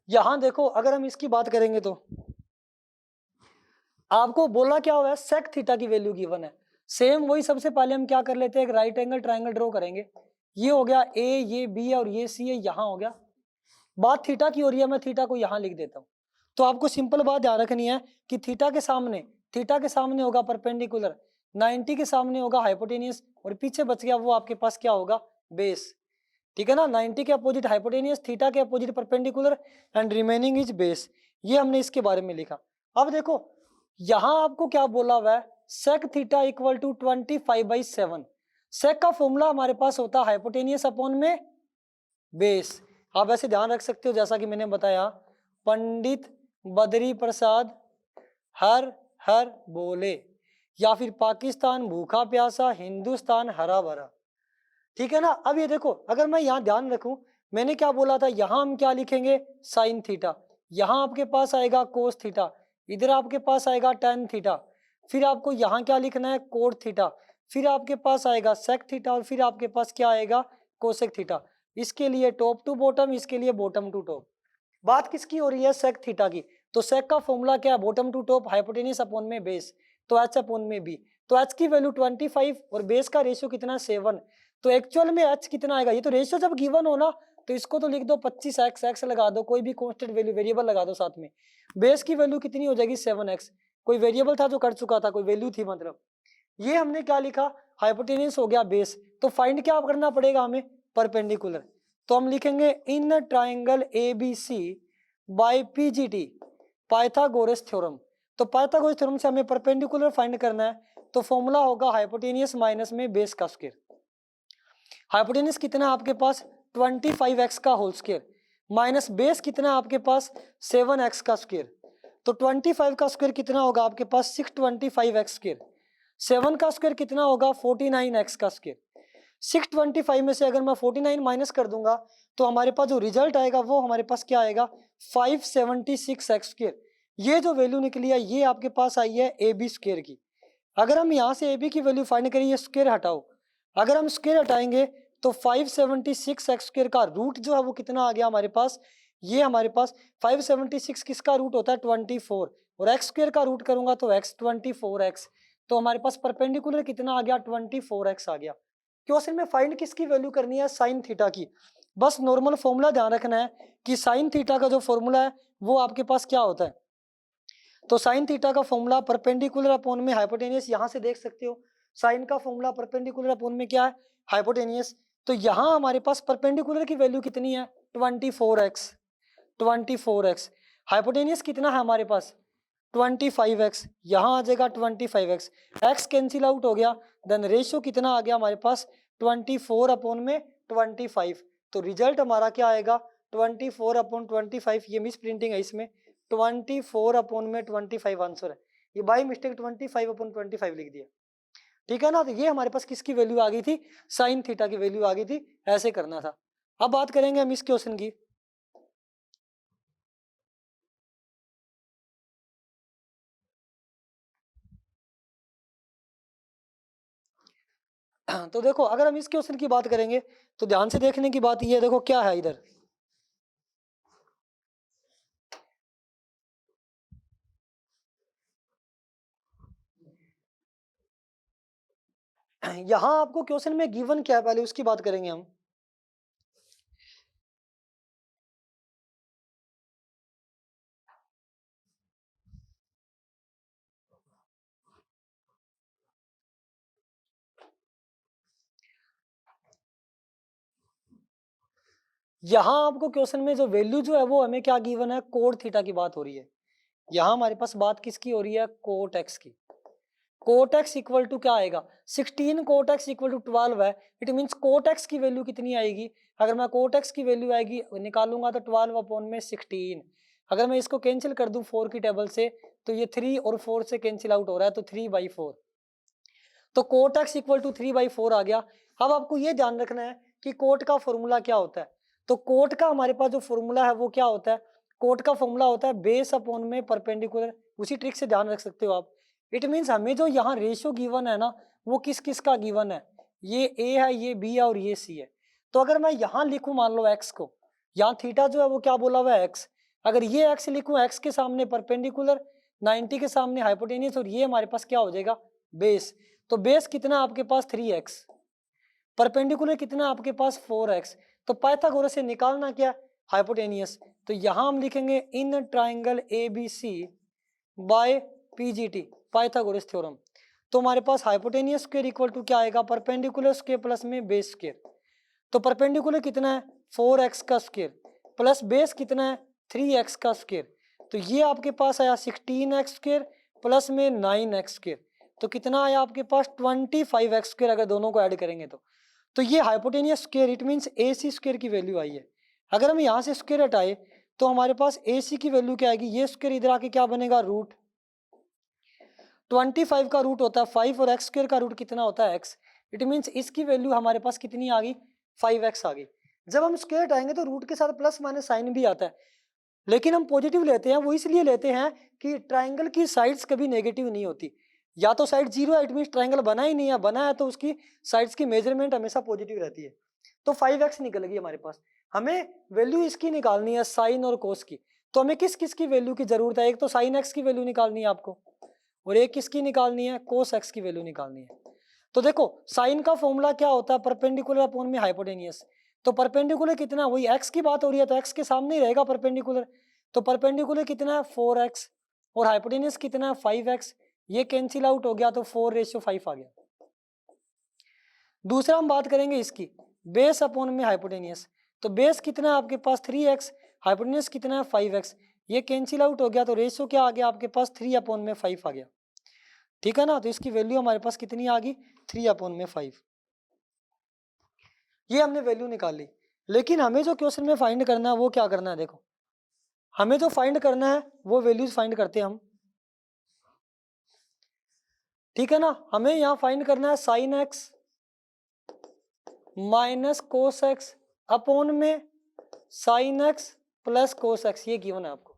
यहां देखो अगर हम इसकी बात करेंगे तो आपको बोला क्या हुआ है सेक थीटा की वैल्यू गिवन है। सेम वही सबसे पहले हम क्या कर लेते हैं, एक राइट एंगल ट्राइंगल ड्रॉ करेंगे। ये हो गया A, ये B और ये C है, यहाँ हो गया बात थीटा की हो रही है, मैं थीटा को यहाँ लिख देता हूँ। तो आपको सिंपल बात ध्यान रखनी है कि थीटा के सामने होगा परपेंडिकुलर, 90 के सामने होगा हाइपोटेनियस, और पीछे बच गया वो आपके पास क्या होगा, बेस। ठीक है ना, 90 के अपोजिट हाइपोटेनियस, थीटा के opposite perpendicular, and remaining is base. ये हमने इसके बारे में लिखा। अब देखो यहां आपको क्या बोला हुआ है, सेक थीटा इक्वल टू 25/7। सेक का फॉर्मूला हमारे पास होता है हाइपोटेनियस अपॉन में बेस। आप ऐसे ध्यान रख सकते हो जैसा कि मैंने बताया, पंडित बद्री प्रसाद हर हर बोले, या फिर पाकिस्तान भूखा प्यासा, हिंदुस्तान हरा भरा। ठीक है ना। अब ये देखो, अगर मैं यहाँ ध्यान रखूं, मैंने क्या बोला था, यहाँ हम क्या लिखेंगे, साइन थीटा, यहाँ आपके पास आएगा कोस थीटा, इधर आपके पास आएगा टेन थीटा, फिर आपको यहाँ क्या लिखना है, कोट थीटा, फिर आपके पास आएगा सेक थीटा, और फिर आपके पास क्या आएगा, कोसेक थीटा। इसके लिए टॉप टू बॉटम, इसके लिए बॉटम टू टॉप। बात किसकी हो रही है, सेक थीटा की। तो सेक का फॉर्मूला क्या है, bottom to top hypotenuse upon में बेस, तो एच अपॉन में बी। तो एच की वैल्यू 25 और बेस का रेशियो कितना, 7। तो एक्चुअल में एच कितना आएगा, ये तो रेशियो जब गिवन हो ना, तो इसको तो लिख दो 25x, एक्स लगा दो, कोई भी कांस्टेंट वैल्यू वेरिएबल लगा दो साथ में। बेस की वैल्यू कितनी हो जाएगी, 7x। कोई वेरिएबल था जो कर चुका था, कोई वैल्यू थी मतलब। ये हमने क्या लिखा, हाइपोटेनियस हो गया बेस। तो फाइंड क्या करना पड़ेगा हमें, परपेंडिकुलर। तो हम लिखेंगे in triangle ABC by PGT, Pythagoras theorem. तो पाइथागोरस थ्योरम से हमें परपेंडिकुलर फाइंड करना है, तो फॉर्मूला होगा हाइपोटेनियस माइनस में बेस का स्क्वायर। हाइपोटेनियस कितना आपके पास, 25x का होल स्क्वायर, माइनस बेस कितना आपके पास, 7x का स्क्वायर। तो 25 का स्क्वायर कितना होगा आपके पास, 625x स्क्वायर। 7 का स्क्वायर कितना होगा, 49x का स्क्वायर। 625 में से अगर मैं 49 माइनस कर दूंगा, तो हमारे पास जो रिजल्ट आएगा वो हमारे पास क्या आएगा, 576x स्क्वायर। ये जो वैल्यू निकली है ये आपके पास आई है AB स्क्वायर की। अगर हम यहाँ से AB की वैल्यू फाइंड करें, ये स्क्वायर हटाओ, अगर हम स्क्वायर हटाएंगे तो 576x स्क्वायर का रूट जो है वो कितना आ गया हमारे पास, ये हमारे पास 576 किसका रूट होता है, 24, और x स्क्वायर का रूट करूंगा तो x 24x। तो हमारे पास परपेंडिकुलर कितना आ गया, 24x आ गया। क्वेश्चन में फाइंड किसकी वैल्यू करनी है, साइन थीटा की। बस नॉर्मल फॉर्मूला ध्यान रखना है कि साइन थीटा का जो फॉर्मूला है वो आपके पास क्या होता है। तो साइन थीटा का फॉर्मूला परपेंडिकुलर अपॉन में हाइपोटेनियस, यहां से देख सकते हो साइन का फॉर्मूला परपेंडिकुलर अपॉन में क्या है, हाइपोटेनियस। तो यहां हमारे पास परपेंडिकुलर की वैल्यू कितनी है, 24x, 24x। हाइपोटेनियस कितना है हमारे पास, 25x, यहाँ आ जाएगा 25x, x कैंसिल आउट हो गया, देन रेशियो कितना आ गया हमारे पास, 24 अपॉन में 25। तो रिजल्ट हमारा क्या आएगा, 24 अपॉन 25, ये मिस प्रिंटिंग है इसमें, 24 अपॉन में 25 आंसर है। ये बाई मिस्टेक 25 अपॉन 25 लिख दिया। ठीक है ना। तो ये हमारे पास किसकी वैल्यू आ गई थी, साइन थीटा की वैल्यू आ गई थी, ऐसे करना था। अब बात करेंगे हम इस क्वेश्चन की। तो देखो अगर हम इस क्वेश्चन की बात करेंगे तो ध्यान से देखने की बात ये है, देखो क्या है इधर, यहां आपको क्वेश्चन में गिवन क्या है पहले उसकी बात करेंगे हम। यहां आपको क्वेश्चन में जो वैल्यू जो है वो हमें क्या गिवन है, कोट थीटा की बात हो रही है। यहां हमारे पास बात किसकी हो रही है, कोट एक्स की। कोट एक्स इक्वल टू क्या आएगा, 16 कोट एक्स इक्वल टू 12 है। इट मीन्स कोट एक्स की वैल्यू कितनी आएगी, अगर मैं कोट एक्स की वैल्यू आएगी निकालूंगा तो 12 अपॉन में 16। अगर मैं इसको कैंसिल कर दूं 4 की टेबल से, तो ये 3 और 4 से कैंसिल आउट हो रहा है, तो 3/4। तो कोट एक्स इक्वल टू 3/4 आ गया। अब आपको ये ध्यान रखना है कि कोट का फॉर्मूला क्या होता है। तो कोट का हमारे पास जो फॉर्मूला है वो क्या होता है, कोट का फॉर्मूला होता है बेस अपॉन में परपेंडिकुलर। उसी ट्रिक से ध्यान रख सकते हो आप। इट मीन्स हमें जो यहाँ रेशियो गिवन है ना, वो किस किस का गिवन है, ये ए है, ये बी है और ये सी है। तो अगर मैं यहाँ लिखूं मान लो एक्स को, यहाँ थीटा जो है वो क्या बोला हुआ है एक्स, अगर ये एक्स लिखूं, एक्स के सामने परपेंडिकुलर, 90 के सामने हाइपोटेनियस, और ये हमारे पास क्या हो जाएगा, बेस। तो बेस कितना आपके पास 3x, परपेंडिकुलर कितना आपके पास 4x। तो पाइथागोरस से निकालना क्या, हाइपोटेनियस, तो यहाँ हम लिखेंगे in triangle ABC by PGT, Pythagoras theorem. तो हमारे पास हाइपोटेनियस स्क्वायर इक्वल टू क्या आएगा, परपेंडिकुलर स्क्वायर प्लस में बेस स्क्वायर। तो परपेंडिकुलर कितना है 4x का स्क्वायर प्लस बेस कितना है 3x का स्क्वायर, तो ये आपके पास आया 16x स्क्वायर प्लस में 9x स्क्वायर, तो कितना आया आपके पास 25x स्क्वायर अगर दोनों को ऐड करेंगे तो ये hypotenuse square it means AC square की वैल्यू आई है। अगर हम यहाँ से स्क्वायर हटाए तो हमारे पास AC की वैल्यू क्या आएगी, ये स्क्वायर इधर आके क्या बनेगा रूट 25 का रूट होता है 5 और x स्क्वायर का रूट कितना होता है x, इट मींस इसकी वैल्यू हमारे पास कितनी आ गई 5x आ गई। जब हम स्क्वायर हटाएंगे तो रूट के साथ प्लस माइनस साइन भी आता है, लेकिन हम पॉजिटिव लेते हैं, वो इसलिए लेते हैं कि ट्राइंगल की साइड्स कभी नेगेटिव नहीं होती, या तो साइड जीरो है इट मींस ट्राइंगल बना ही नहीं है, बना है तो उसकी साइड्स की मेजरमेंट हमेशा पॉजिटिव रहती है। तो 5x निकलेगी हमारे पास, हमें वैल्यू इसकी निकालनी है साइन और कोस की, तो हमें किस किस की वैल्यू की जरूरत है, एक तो साइन x की वैल्यू निकालनी है आपको और एक किसकी निकालनी है कोस x की वैल्यू निकालनी है। तो देखो साइन का फॉर्मूला क्या होता है परपेंडिकुलर अपॉन में हाइपोटेनियस, तो परपेंडिकुलर कितना, वही x की बात हो रही है तो x के सामने ही रहेगा परपेंडिकुलर, तो परपेंडिकुलर कितना है 4x और हाइपोटेनियस कितना है 5x, ये कैंसिल आउट हो गया तो 4:5 आ गया। दूसरा हम बात करेंगे इसकी बेस अपॉन में हाइपोटेनियस, तो बेस कितना है आपके पास 3x, हाइपोटेनियस कितना है 5x, ये कैंसिल आउट हो गया तो रेशियो क्या आ गया आपके पास 3/5 आ गया, ठीक है ना। तो इसकी वैल्यू हमारे पास कितनी आ गई 3/5, ये हमने वैल्यू निकाल ली। लेकिन हमें जो क्वेश्चन में फाइंड करना है वो क्या करना है, देखो हमें जो फाइंड करना है वो वैल्यूज फाइंड करते हैं हम, ठीक है ना। हमें यहाँ फाइंड करना है sine x minus cos x upon में sine x plus cos x, ये गिवन है आपको।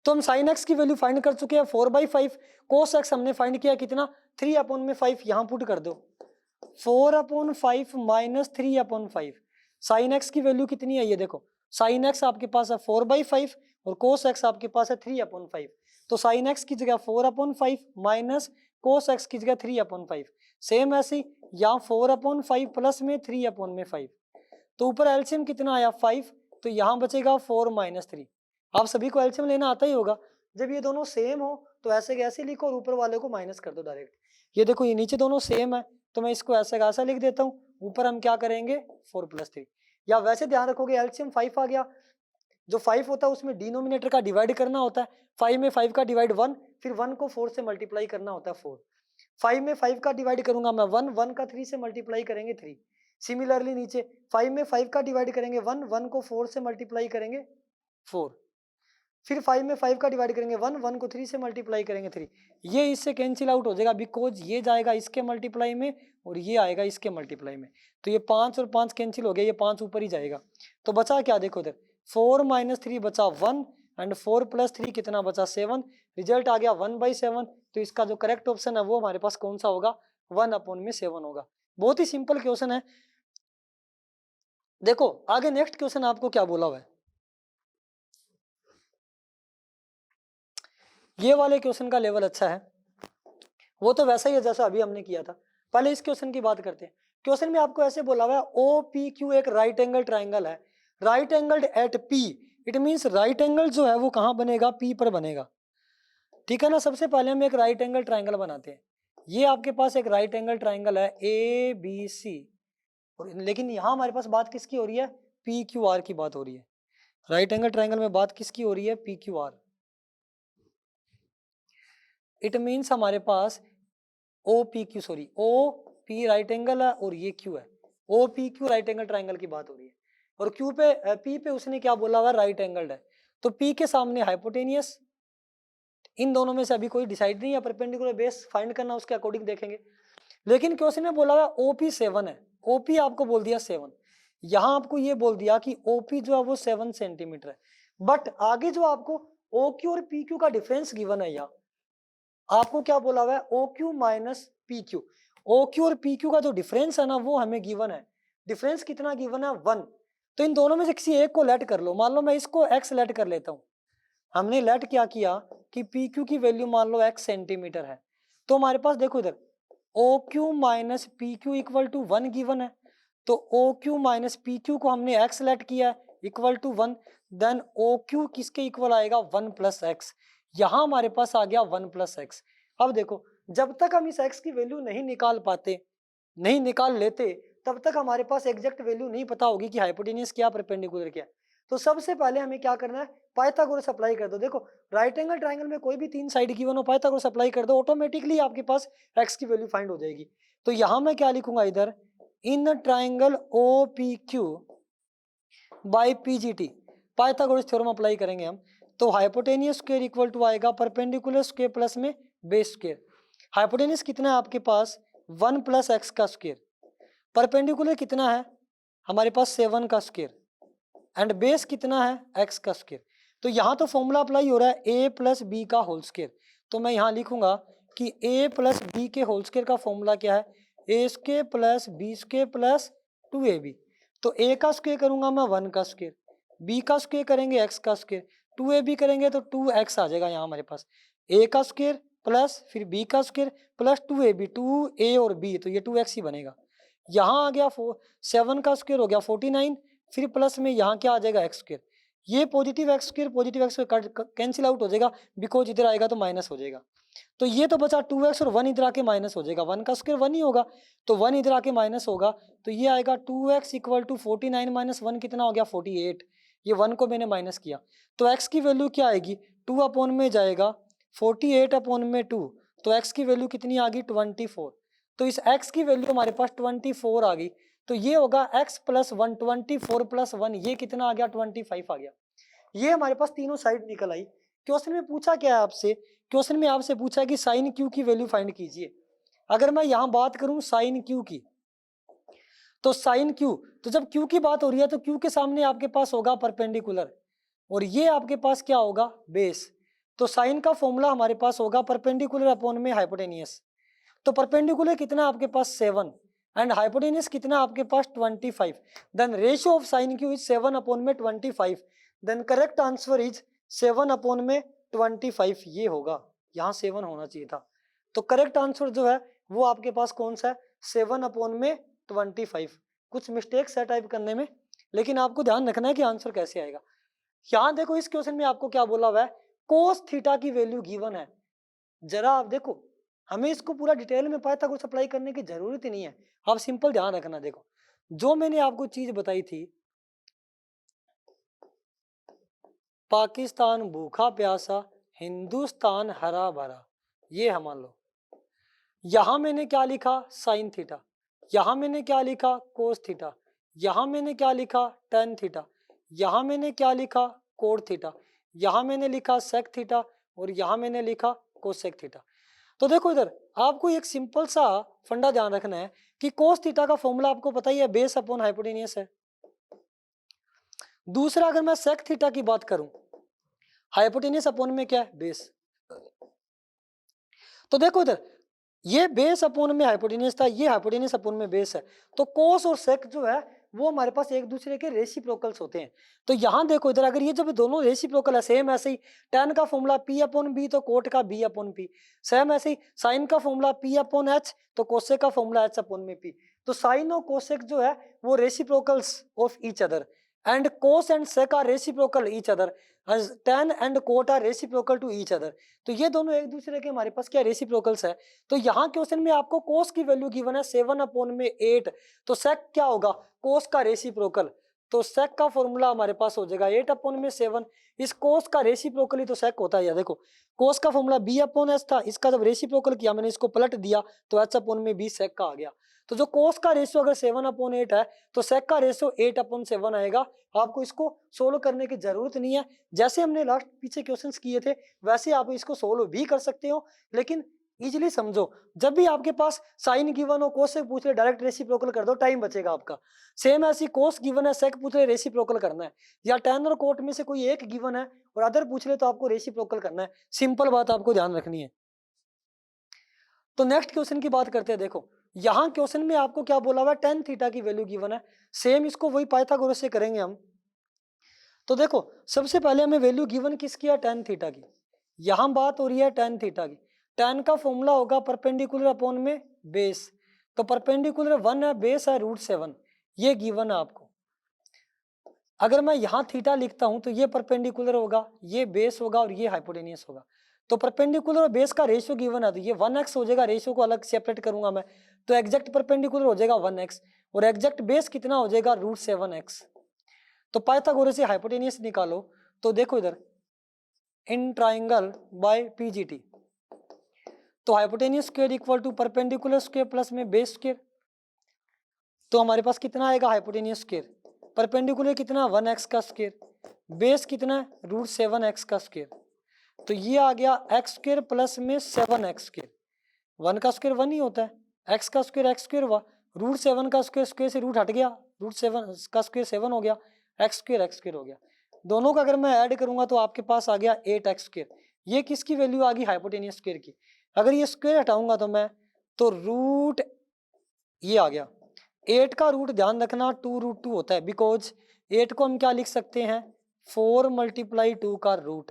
तो हम साइन एक्स की वैल्यू फाइंड कर चुके हैं 4/5, कोस एक्स हमने फाइंड किया कितना 3/5, यहाँ पुट कर दो 4/5 माइनस 3/5, साइन एक्स की वैल्यू कितनी है ये देखो, साइन एक्स आपके पास है 4/5 और कोस एक्स आपके पास है 3/5, तो साइन एक्स की जगह 4/5 माइनस कोस एक्स की जगह 3/5, सेम ऐसे ही यहाँ 4/5 प्लस में 3/5, तो ऊपर एलसीएम कितना आया 5, तो यहाँ बचेगा 4 - 3। आप सभी को एलसीएम लेना आता ही होगा, जब ये दोनों सेम हो तो ऐसे कैसे लिखो और ऊपर वाले को माइनस कर दो डायरेक्ट। ये देखो ये नीचे दोनों सेम है तो मैं इसको ऐसा ऐसा लिख देता हूँ, ऊपर हम क्या करेंगे 4 + 3, या वैसे ध्यान रखोगे एलसीएम 5 आ गया, जो 5 होता है उसमें डिनोमिनेटर का डिवाइड करना होता है, 5 में 5 का डिवाइड 1, फिर 1 को 4 से मल्टीप्लाई करना होता है 4, 5 में 5 का डिवाइड करूंगा मैं 1, 1 का 3 से मल्टीप्लाई करेंगे 3, सिमिलरली नीचे 5 में 5 का डिवाइड करेंगे 1, 1 को 4 से मल्टीप्लाई करेंगे 4, फिर 5 में 5 का डिवाइड करेंगे 1, 1 को 3 से मल्टीप्लाई करेंगे 3, ये इससे कैंसिल आउट हो जाएगा बिकॉज ये जाएगा इसके मल्टीप्लाई में और ये आएगा इसके मल्टीप्लाई में, तो ये 5 और 5 कैंसिल हो गया, ये 5 ऊपर ही जाएगा, तो बचा क्या देखो इधर 4 - 3 बचा 1 एंड 4 + 3 कितना बचा 7, रिजल्ट आ गया 1/7, तो इसका जो करेक्ट ऑप्शन है वो हमारे पास कौन सा होगा 1/7 होगा। बहुत ही सिंपल क्वेश्चन है। देखो आगे नेक्स्ट क्वेश्चन आपको क्या बोला हुआ है, ये वाले क्वेश्चन का लेवल अच्छा है, वो तो वैसा ही है जैसा अभी हमने किया था। पहले इस क्वेश्चन की बात करते हैं। क्वेश्चन में आपको ऐसे बोला हुआ है OPQ एक राइट एंगल ट्राइंगल है, right angled at P, it means right angle जो है वो कहाँ बनेगा P पर बनेगा, ठीक है ना। सबसे पहले हम एक राइट एंगल ट्राइंगल बनाते हैं, ये आपके पास एक राइट एंगल ट्राइंगल है ABC, लेकिन यहाँ हमारे पास बात किसकी हो रही है PQR की बात हो रही है, राइट एंगल ट्राइंगल में बात किसकी हो रही है PQR, इट मीन्स हमारे पास OPQ sorry OP right angle है और ये Q है, OPQ राइट एंगल ट्राइंगल की बात हो रही है, और Q पे P पे उसने क्या बोला हुआ राइट एंगल्ड है, तो P के सामने हाइपोटेनियस, इन दोनों में से अभी कोई डिसाइड नहीं है, परपेंडिकुलर बेस फाइंड करना उसके अकॉर्डिंग देखेंगे। लेकिन क्वेश्चन में बोला हुआ OP 7 है, OP आपको बोल दिया 7, यहाँ आपको ये बोल दिया कि OP जो है वो 7 सेंटीमीटर है, बट आगे जो आपको OQ और PQ का डिफरेंस गिवन है, यहाँ आपको क्या बोला हुआ है OQ - PQ, OQ और PQ का जो डिफरेंस है ना वो हमें गिवन है, डिफरेंस कितना गिवन है 1, तो इन दोनों में से किसी एक को लेट कर लो, मान लो मैं इसको x लेट कर लेता हूँ, हमने लेट क्या किया कि PQ की वैल्यू मान लो x सेंटीमीटर है, तो हमारे पास देखो इधर OQ - PQ = 1 गिवन है, तो OQ - PQ को हमने x लेट किया equal to 1, then O Q किसके इक्वल आएगा 1 प्लस एक्स। यहां हमारे पास आ गया 1 प्लस एक्स। अब देखो जब तक हम इस एक्स की वैल्यू नहीं निकाल पाते, नहीं निकाल लेते, तब तक हमारे पास एग्जैक्ट वैल्यू नहीं पता होगी कि हाइपोटेनियस क्या परपेंडिकुलर क्या है। तो सबसे पहले हमें क्या करना है, पाइथागोरस अप्लाई कर दो। देखो राइट एंगल ट्राइंगल में कोई भी 3 साइड गिवन हो, पाइथागोरस अप्लाई कर दो, ऑटोमेटिकली आपके पास एक्स की वैल्यू फाइंड हो जाएगी। तो यहां मैं क्या लिखूंगा, इधर in triangle O P Q by PGT, Pythagoras theorem apply करेंगे हम। तो हाइपोटेनियस स्क्वायर इक्वल टू आएगा परपेंडिकुलर स्क्वायर प्लस में बेस स्क्वायर। हाइपोटेनियस कितना है आपके पास 1 प्लस एक्स का स्क्वायर, परपेंडिकुलर कितना है हमारे पास 7 का स्क्वायर, एंड बेस कितना है एक्स का स्क्वायर। तो यहाँ तो फॉर्मूला अप्लाई हो रहा है ए प्लस बी का होल स्क्वायर। तो मैं यहाँ लिखूंगा कि ए प्लस बी के होल स्क्वायर का फॉर्मूला क्या है, A square plus B square plus 2ab। तो ए का स्क्वायर करूंगा मैं 1 का स्क्वायर, बी का स्क्वायर करेंगे एक्स का स्क्वायर, 2ab करेंगे तो 2x आ जाएगा यहाँ हमारे पास। ए का स्क्वायर प्लस फिर बी का स्क्वायर प्लस 2ab, 2a और b, तो ये 2x ही बनेगा। यहाँ आ गया 7 का स्क्वायर हो गया 49, फिर प्लस में यहाँ क्या आ जाएगा एक्स स्क्वायर। ये positive x square cancel out हो जाएगा, बिकॉज इधर आएगा तो माइनस हो जाएगा। तो ये तो बचा 2x और 1 इधर आके माइनस हो जाएगा, 1 का स्क्वायर 1 ही होगा, तो 1 इधर आके माइनस होगा। तो ये आएगा 2x इक्वल टू 49 माइनस 1 कितना हो गया 48। ये 1 को मैंने माइनस किया, तो x की वैल्यू क्या आएगी 2 अपॉन में जाएगा 48 अपॉन में 2, तो x की वैल्यू कितनी आ गई 24। तो इस x की वैल्यू हमारे पास 24 आ गई। तो ये होगा x प्लस 1, 24 प्लस 1, ये कितना आ गया 25 आ गया। ये हमारे पास तीनों साइड निकल आई। क्वेश्चन में पूछा क्या है आपसे, क्वेश्चन में आपसे पूछा है कि साइन क्यू की वैल्यू फाइंड कीजिए। अगर मैं यहाँ बात करूं साइन क्यू की, तो साइन क्यू, तो जब क्यू की बात हो रही है तो क्यू के सामने आपके पास होगा परपेंडिकुलर, और ये आपके पास क्या होगा बेस। तो साइन का फॉर्मूला हमारे पास होगा परपेंडिकुलर अपॉन में हाइपोटेनियस। तो परपेंडिकुलर कितना आपके पास 7 एंड हाइपोटेनियस कितना आपके पास 25, then ratio of sine Q is 7 upon में 25, then correct answer is 7 upon में 25, ये होगा, यहाँ 7 होना चाहिए था। तो करेक्ट आंसर जो है वो आपके पास कौन सा है 7 अपॉन में 25। कुछ मिस्टेक्स है टाइप करने में, लेकिन आपको ध्यान रखना है कि आंसर कैसे आएगा। यहाँ देखो इस क्वेश्चन में आपको क्या बोला हुआ है, कोस थीटा की वैल्यू गिवन है। जरा आप देखो, हमें इसको पूरा डिटेल में पाइथागोरस अप्लाई करने की जरूरत ही नहीं है, आप सिंपल ध्यान रखना। देखो जो मैंने आपको चीज बताई थी, पाकिस्तान भूखा प्यासा, हिंदुस्तान हरा भरा, ये हम मान लो। यहां मैंने क्या लिखा साइन थीटा, यहां मैंने क्या लिखा कोस थीटा, यहां मैंने क्या लिखा टेन थीटा, यहां मैंने क्या लिखा कोट थीटा, यहां मैंने लिखा सेक थीटा, और यहां मैंने लिखा कोसेक थीटा। तो देखो इधर आपको एक सिंपल सा फंडा ध्यान रखना है कि कोस थीटा का फॉर्मूला आपको पता ही है, बेस अपॉन हाइपोटेनियस है। दूसरा अगर मैं सेक थीटा की बात करूं, हाइपोटेनियस अपॉन में क्या है बेस। तो देखो इधर ये बेस अपॉन में हाइपोटेनियस था, ये हाइपोटेनियस अपॉन में बेस है, तो कोस और सेक जो है वो हमारे पास एक दूसरे के रेसिप्रोकल्स होते हैं। तो यहाँ देखो इधर अगर ये जब दोनों रेसिप्रोकल है, सेम ऐसे ही tan का फॉर्मूला p अपॉन बी तो कोट का b अपॉन पी, सेम ऐसे ही साइन का फॉर्मूला p अपॉन h तो कोसेक का फॉर्मूला h अपॉन में p। तो साइन और कोसेक जो है वो reciprocals of each other, and cos and sec are reciprocal each other, tan and cot are reciprocal to each other. तो ये दोनों एक दूसरे के हमारे पास क्या रेसिप्रोकल्स है। तो यहाँ क्वेश्चन में आपको कोस की वैल्यू गिवन है 7 अपॉन में 8, तो सेक क्या होगा कोस का रेसिप्रोकल, तो सेक का फॉर्मूला हमारे पास हो जाएगा 8 अपॉन में 7। इस कोस का रेसिप्रोकल ही तो सेक होता है। या देखो कोस का फॉर्मूला b अपॉन एच था, इसका जब रेसिप्रोकल किया मैंने इसको पलट दिया तो h अपॉन में b सेक का आ गया। तो जो कोस का रेशियो अगर 7 अपॉन 8 है तो सेक का रेशियो 8 अपॉन 7 आएगा। आपको इसको सोल्व करने की जरूरत नहीं है, जैसे हमने लास्ट पीछे क्वेश्चंस किए थे वैसे आप इसको सोल्व भी कर सकते हो, लेकिन इजीली समझो। जब भी आपके पास साइन गिवन हो कोस से पूछ ले डायरेक्ट रेसिप्रोकल कर दो, टाइम बचेगा आपका। सेम ऐसी कोस गिवन है सेक पूछ ले रेसिप्रोकल करना है, या टेन और कोट में से कोई एक गिवन है और अदर पूछ ले तो आपको रेसिप्रोकल करना है। सिंपल बात आपको ध्यान रखनी है। तो नेक्स्ट क्वेश्चन की बात करते हैं। देखो यहाँ क्वेश्चन में आपको क्या बोला हुआ है, टेन थीटा की वैल्यू गिवन है। सेम इसको वही पाइथागोरस से करेंगे हम। तो देखो सबसे पहले हमें वैल्यू गिवन किसकी है टेन थीटा की, यहाँ बात हो रही है टेन थीटा की। टेन का फॉर्मूला होगा परपेंडिकुलर अपॉन में बेस, तो परपेंडिकुलर 1 है, बेस है √7, ये गिवन है आपको। अगर मैं यहाँ थीटा लिखता हूँ तो ये परपेंडिकुलर होगा, ये बेस होगा और ये हाइपोटेनियस होगा। तो परपेंडिकुलर और बेस का रेशियो गिवन है तो ये 1x हो जाएगा, रेशियो को अलग सेपरेट करूंगा मैं तो एग्जैक्ट परपेंडिकुलर हो जाएगा 1x और एग्जैक्ट बेस कितना हो जाएगा √7x। तो पाइथागोरस से हाइपोटेनियस निकालो तो देखो इधर इन ट्राइंगल बाय पीजीटी, तो hypotenuse square equal to perpendicular square plus में बेस स्क्वायर, तो हमारे पास कितना आएगा हाइपोटेनियस स्क्वायर, परपेंडिकुलर कितना 1x का स्क्वायर, बेस कितना √7x का स्क्वायर, तो ये आ गया एक्स स्क्वायर प्लस में 7x स्क्वायर, 1 का स्क्वायर 1 ही होता है, x का स्क्वायर x स्क्वायर हुआ, √7 का स्क्वायर स्क्वायर से रूट हट गया, √7 का स्क्वायर 7 हो गया, x स्क्वायर हो गया, दोनों का अगर मैं ऐड करूंगा तो आपके पास आ गया 8x स्क्वायर। ये किसकी वैल्यू आ गई हाइपोटेनियस स्क्वायर की। अगर ये स्क्वायर हटाऊंगा तो मैं तो रूट ये आ गया 8 का रूट ध्यान रखना 2√2 होता है, बिकॉज 8 को हम क्या लिख सकते हैं 4 × 2 का रूट,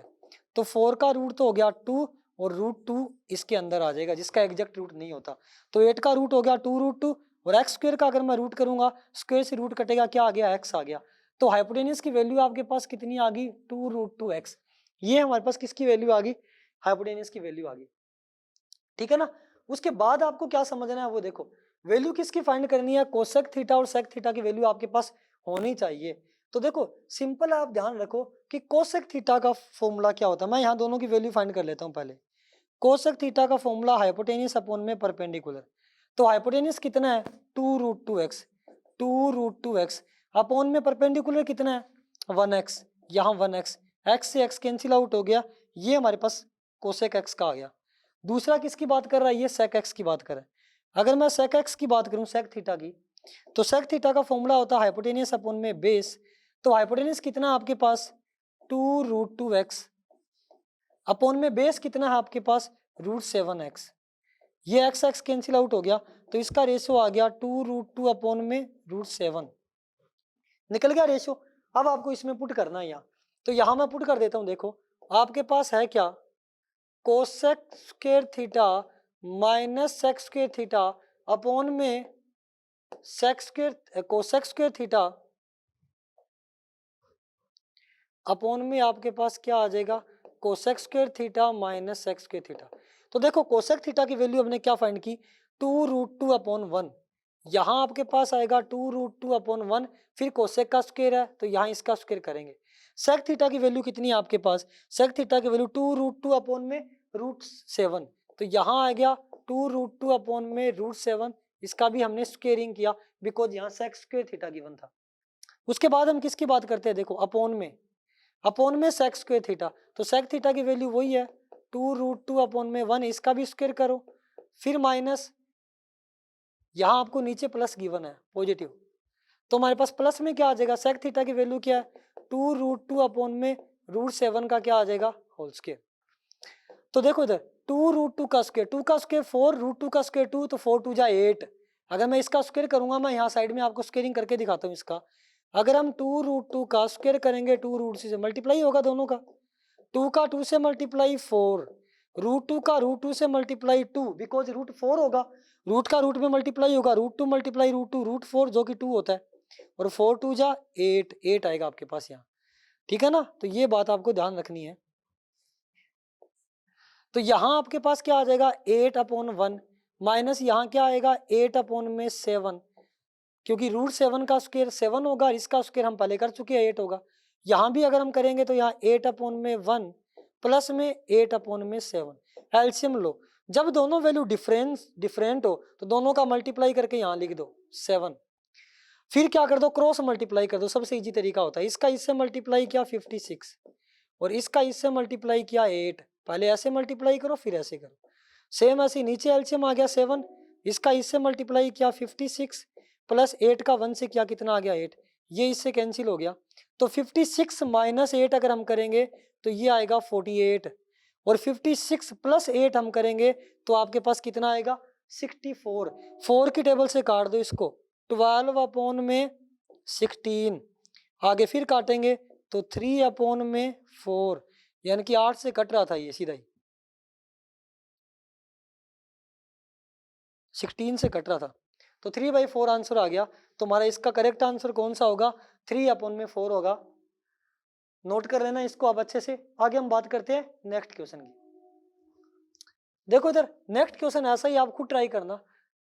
तो 4 का रूट तो हो गया 2 और √2 इसके अंदर आ जाएगा जिसका एग्जैक्ट रूट नहीं होता, तो 8 का रूट हो गया 2√2 और x स्क्वायर का अगर मैं रूट करूंगा स्क्वायर से रूट कटेगा क्या आ गया x आ गया, तो हाइपोटेनियस की वैल्यू आपके पास कितनी आ गई 2√2x। ये हमारे पास किसकी वैल्यू आ गई हाइपोटेनियस की वैल्यू आ गई, ठीक है ना। उसके बाद आपको क्या समझना है वो देखो, वैल्यू किसकी फाइंड करनी है कोसेक थीटा और सेक थीटा की वैल्यू आपके पास होनी चाहिए। तो देखो सिंपल आप ध्यान रखो कि कोसेक थीटा का फॉर्मूला क्या होता है, मैं यहाँ दोनों की वैल्यू फाइंड कर लेता हूँ पहले। कोसेक थीटा का फॉर्मूला हाइपोटेनियस अपॉन में परपेंडिकुलर, तो हाइपोटेनियस कितना है 2√2x, 2√2x अपॉन में परपेंडिकुलर कितना है 1x, यहाँ 1x, x से x कैंसिल आउट हो गया, ये हमारे पास कोसेक x का आ गया। दूसरा किसकी बात कर रहा है ये सेक एक्स की बात कर रहा है। अगर मैं सेक एक्स की बात करूं सेक थीटा की, तो सेक थीटा का फॉर्मूला होता है हाइपोटेनियस अपॉन में बेस, तो हाइपोटेनियस कितना है आपके पास 2√2x अपॉन में बेस कितना है आपके पास √7x, ये x x कैंसिल आउट हो गया तो इसका रेशियो आ गया 2√2 अपॉन में √7, निकल गया रेशियो। अब आपको इसमें पुट करना है यहाँ, तो यहाँ मैं पुट कर देता हूँ। देखो आपके पास है क्या cosec square theta minus sec square theta upon में sec square cosec square theta upon में आपके पास क्या आ जाएगा cosec square theta minus sec square theta. तो देखो कोसेक थीटा की वैल्यू हमने क्या फाइंड की 2√2 अपॉन 1, यहाँ आपके पास आएगा 2√2 अपॉन 1, फिर कोसेक का स्क्वायर है तो यहाँ इसका स्क्वायर करेंगे। सेक थीटा की वैल्यू कितनी है आपके पास, सेक थीटा की वैल्यू 2√2 अपॉन में √7, तो यहाँ आ गया 2√2 अपॉन में √7, इसका भी हमने स्क्वेयरिंग किया बिकॉज यहाँ सेक स्क्वायर थीटा गिवन था। उसके बाद हम किसकी बात करते हैं देखो अपॉन में सेक स्क्वायर थीटा, तो सेक थीटा की वैल्यू वही है 2√2 अपॉन में 1, इसका भी स्क्वायर करो, फिर माइनस यहाँ आपको नीचे प्लस गिवन है पॉजिटिव, तो हमारे पास प्लस में क्या आ जाएगा सेक थीटा की वैल्यू क्या है 2√2 अपॉन में √7 का क्या आ जाएगा होल स्क्वायर। तो देखो इधर 2√2 का स्क्वायर 2 का स्क्वायर 4, √2 का स्क्वायर 2, तो 4 2 जा 8, अगर मैं इसका स्क्वायर करूंगा मैं यहाँ साइड में आपको स्क्वेयरिंग करके दिखाता हूँ इसका, अगर हम 2√2 का स्क्वायर करेंगे 2 से मल्टीप्लाई होगा दोनों का, 2 का 2 से मल्टीप्लाई 4, √2 का √2 से मल्टीप्लाई 2 बिकॉज √4 होगा, रूट का रूट में मल्टीप्लाई होगा √2 मल्टीप्लाई √2 √4 जो कि 2 होता है, और 4 2 जा 8 आएगा आपके पास यहाँ, ठीक है ना। तो ये बात आपको ध्यान रखनी है। तो यहाँ आपके पास क्या आ जाएगा 8 अपॉन 1 माइनस यहाँ क्या आएगा 8 अपॉन में 7, क्योंकि √7 का स्क्वायर 7 होगा, इसका स्क्वायर हम पहले कर चुके हैं 8 होगा, यहाँ भी अगर हम करेंगे तो यहाँ 8 अपॉन में 1 प्लस में 8 अपॉन में 7, एलसीएम लो, जब दोनों वैल्यू डिफरेंट हो तो दोनों का मल्टीप्लाई करके यहाँ लिख दो 7, फिर क्या कर दो क्रॉस मल्टीप्लाई कर दो, सबसे इजी तरीका होता है, इसका इससे मल्टीप्लाई किया 56 और इसका इससे मल्टीप्लाई किया 8, पहले ऐसे मल्टीप्लाई करो फिर ऐसे करो, सेम ऐसे नीचे एलसीएम आ गया 7, इसका इससे मल्टीप्लाई किया 56 प्लस 8 का 1 से किया कितना आ गया 8, ये इससे कैंसिल हो गया, तो 56 माइनस 8 अगर हम करेंगे तो ये आएगा 48, और 56 प्लस 8 हम करेंगे तो आपके पास कितना आएगा 64, 4 की टेबल से काट दो इसको 12 अपॉन में 16, आगे फिर काटेंगे तो 3 अपॉन में 4, यानी कि 8 से कट रहा था ये सीधा ही 16 से कट रहा था, तो 3/4 आंसर आ गया। तो हमारा इसका करेक्ट आंसर कौन सा होगा 3/4 होगा। नोट कर लेना इसको आप अच्छे से। आगे हम बात करते हैं नेक्स्ट क्वेश्चन की। देखो इधर नेक्स्ट क्वेश्चन ऐसा ही आप खुद ट्राई करना।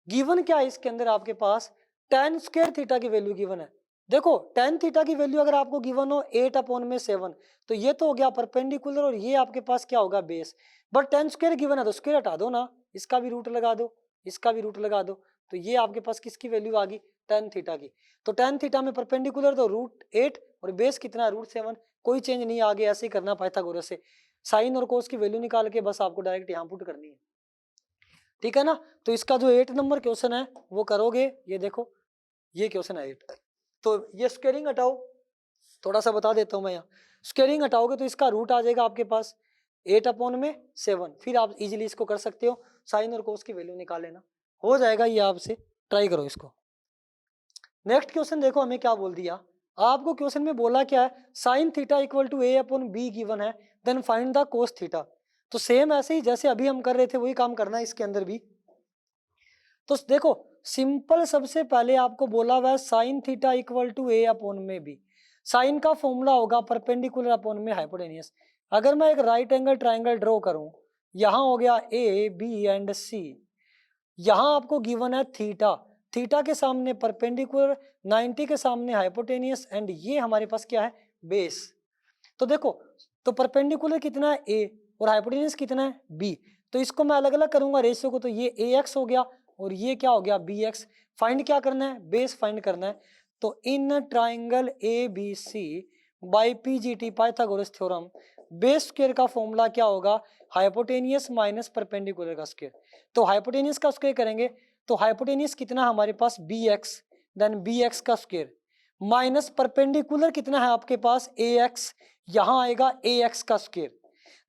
गिवन क्या है इसके अंदर आपके पास tan स्क्वायर थीटा की वैल्यू गिवन है। देखो tan थीटा की वैल्यू अगर आपको गिवन हो 8/7, तो ये तो हो गया परपेंडिकुलर और ये आपके पास क्या होगा base. But tan square given है तो स्क्वायर हटा दो ना, इसका भी रूट लगा दो, इसका भी रूट लगा दो, तो ये आपके पास किसकी वैल्यू आ गई tan थीटा की। तो tan थीटा में परपेंडिकुलर तो √8 और बेस कितना √7, कोई चेंज नहीं, आगे ऐसे ही करना पाइथागोरस से। साइन और कोस की वैल्यू निकाल के बस आपको डायरेक्ट यहाँ पुट करनी है, ठीक है ना। तो इसका जो 8 नंबर क्वेश्चन है वो करोगे। ये देखो ये क्वेश्चन है 8। तो ये स्क्वेयरिंग हटाओ, थोड़ा सा बता देता हूँ मैं यहाँ। स्क्वेयरिंग हटाओगे तो इसका रूट आ जाएगा आपके पास 8/7। फिर आप इजीली इसको कर सकते हो, साइन और कोस की वैल्यू निकाल लेना, हो जाएगा ये आपसे। ट्राई करो इसको। नेक्स्ट क्वेश्चन देखो हमें क्या बोल दिया। आपको क्वेश्चन में बोला क्या है, sine theta equal to a/b given है, then find the cos theta. तो सेम ऐसे ही जैसे अभी हम कर रहे थे वही काम करना है इसके अंदर भी। तो देखो सिंपल, सबसे पहले आपको बोला हुआ है sine theta equal to a/b। Sine का फॉर्मूला होगा परपेंडिकुलर अपॉन में हाइपोटेनियस। अगर मैं एक राइट एंगल ट्राइंगल ड्रॉ करूं, यहां हो गया a b एंड c, यहां आपको गिवन है थीटा, थीटा के सामने परपेंडिकुलर, 90 के सामने हाइपोटेनियस, एंड ये हमारे पास क्या है बेस। तो देखो तो परपेंडिकुलर कितना है a और हाइपोटेनियस कितना है b, तो इसको मैं अलग अलग करूंगा रेशियो को, तो ये ax हो गया और ये क्या हो गया bx। फाइंड क्या करना है, बेस फाइंड करना है। तो in triangle ABC by PGT Pythagoras theorem, base square का फॉर्मूला क्या होगा, हाइपोटेनियस माइनस परपेंडिकुलर का स्क्वायर। तो हाइपोटेनियस का स्क्वायर करेंगे तो हाइपोटेनियस कितना हमारे पास bx, देन bx का स्क्वायर माइनस परपेंडिकुलर कितना है आपके पास ax, यहां आएगा ax का स्क्वायर,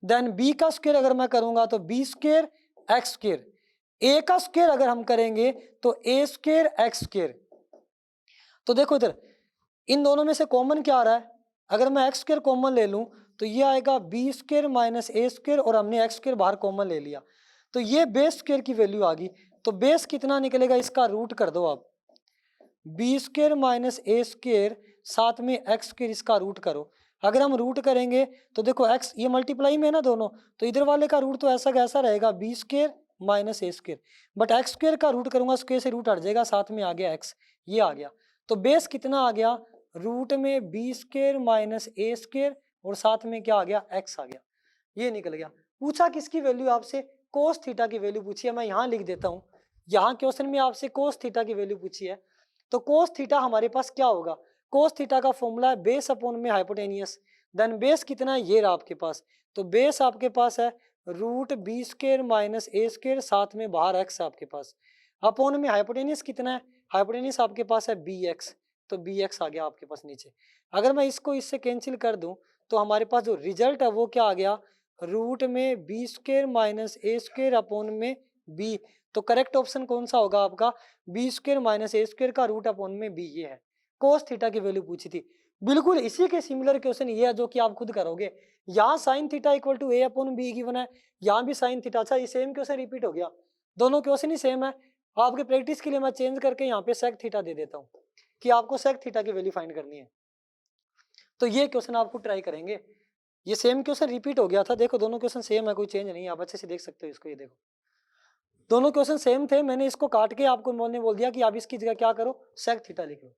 देन b का स्क्वायर अगर मैं करूंगा तो b square x square, a का स्क्वायर अगर हम करेंगे तो a स्क्वायर x स्क्वायर। तो देखो इधर इन दोनों में से कॉमन क्या आ रहा है, अगर मैं x स्क्वायर कॉमन ले लूं तो ये आएगा b square minus a square और हमने x स्क्वायर बाहर कॉमन ले लिया, तो ये बेस स्क्वायर की वैल्यू आ गई। तो बेस कितना निकलेगा, इसका रूट कर दो आप, B square minus A square साथ में एक्स स्क्वायर, इसका रूट करो। अगर हम रूट करेंगे तो देखो एक्स ये मल्टीप्लाई में है ना दोनों, तो इधर वाले का रूट तो ऐसा कैसा रहेगा B square minus A square, but X square का रूट करूंगा स्क्वायर से रूट हट जाएगा, साथ में आ गया एक्स, ये आ गया। तो बेस कितना आ गया, रूट में B square minus A square और साथ में क्या आ गया एक्स आ गया, ये निकल गया। पूछा किसकी वैल्यू आपसे, कोस थीटा की वैल्यू पूछी है। मैं यहाँ लिख देता हूँ, यहाँ क्वेश्चन में आपसे कोस थीटा की वैल्यू पूछी है। तो कोस थीटा हमारे पास क्या होगा, कोस थीटा का फॉर्मूला है बेस अपॉन में हाइपोटेनियस, देन बेस कितना है ये रहा आपके पास, तो बेस आपके पास है root B square minus A square साथ में बाहर एक्स है आपके पास, अपॉन में हाइपोटेनियस कितना है, हाइपोटेनियस आपके पास है बी एक्स, तो बी एक्स आ गया आपके पास नीचे। अगर मैं इसको इससे कैंसिल कर दूं तो हमारे पास जो रिजल्ट है वो क्या आ गया, रूट में B square minus A square upon में बी। तो करेक्ट ऑप्शन कौन सा होगा आपका, B square minus A square का रूट अपॉन में बी, ये है। कोस थीटा की वैल्यू पूछी थी। बिल्कुल इसी के सिमिलर क्वेश्चन ये है जो कि आप खुद करोगे। यहाँ sine theta equal to A upon B given है, यहाँ भी साइन थीटा। अच्छा ये सेम क्वेश्चन रिपीट हो गया, दोनों क्वेश्चन ही सेम है। आपके प्रैक्टिस के लिए मैं चेंज करके यहाँ पे सेक थीटा दे देता हूँ कि आपको सेक थीटा की वैल्यू फाइंड करनी है। तो ये क्वेश्चन आपको ट्राई करेंगे, ये सेम क्वेश्चन रिपीट हो गया था। देखो दोनों क्वेश्चन सेम है, कोई चेंज नहीं है, आप अच्छे से देख सकते हो इसको। ये देखो दोनों क्वेश्चन सेम थे, मैंने इसको काट के आपको मैंने बोल दिया कि आप इसकी जगह क्या करो, सेक थीटा लिख लो,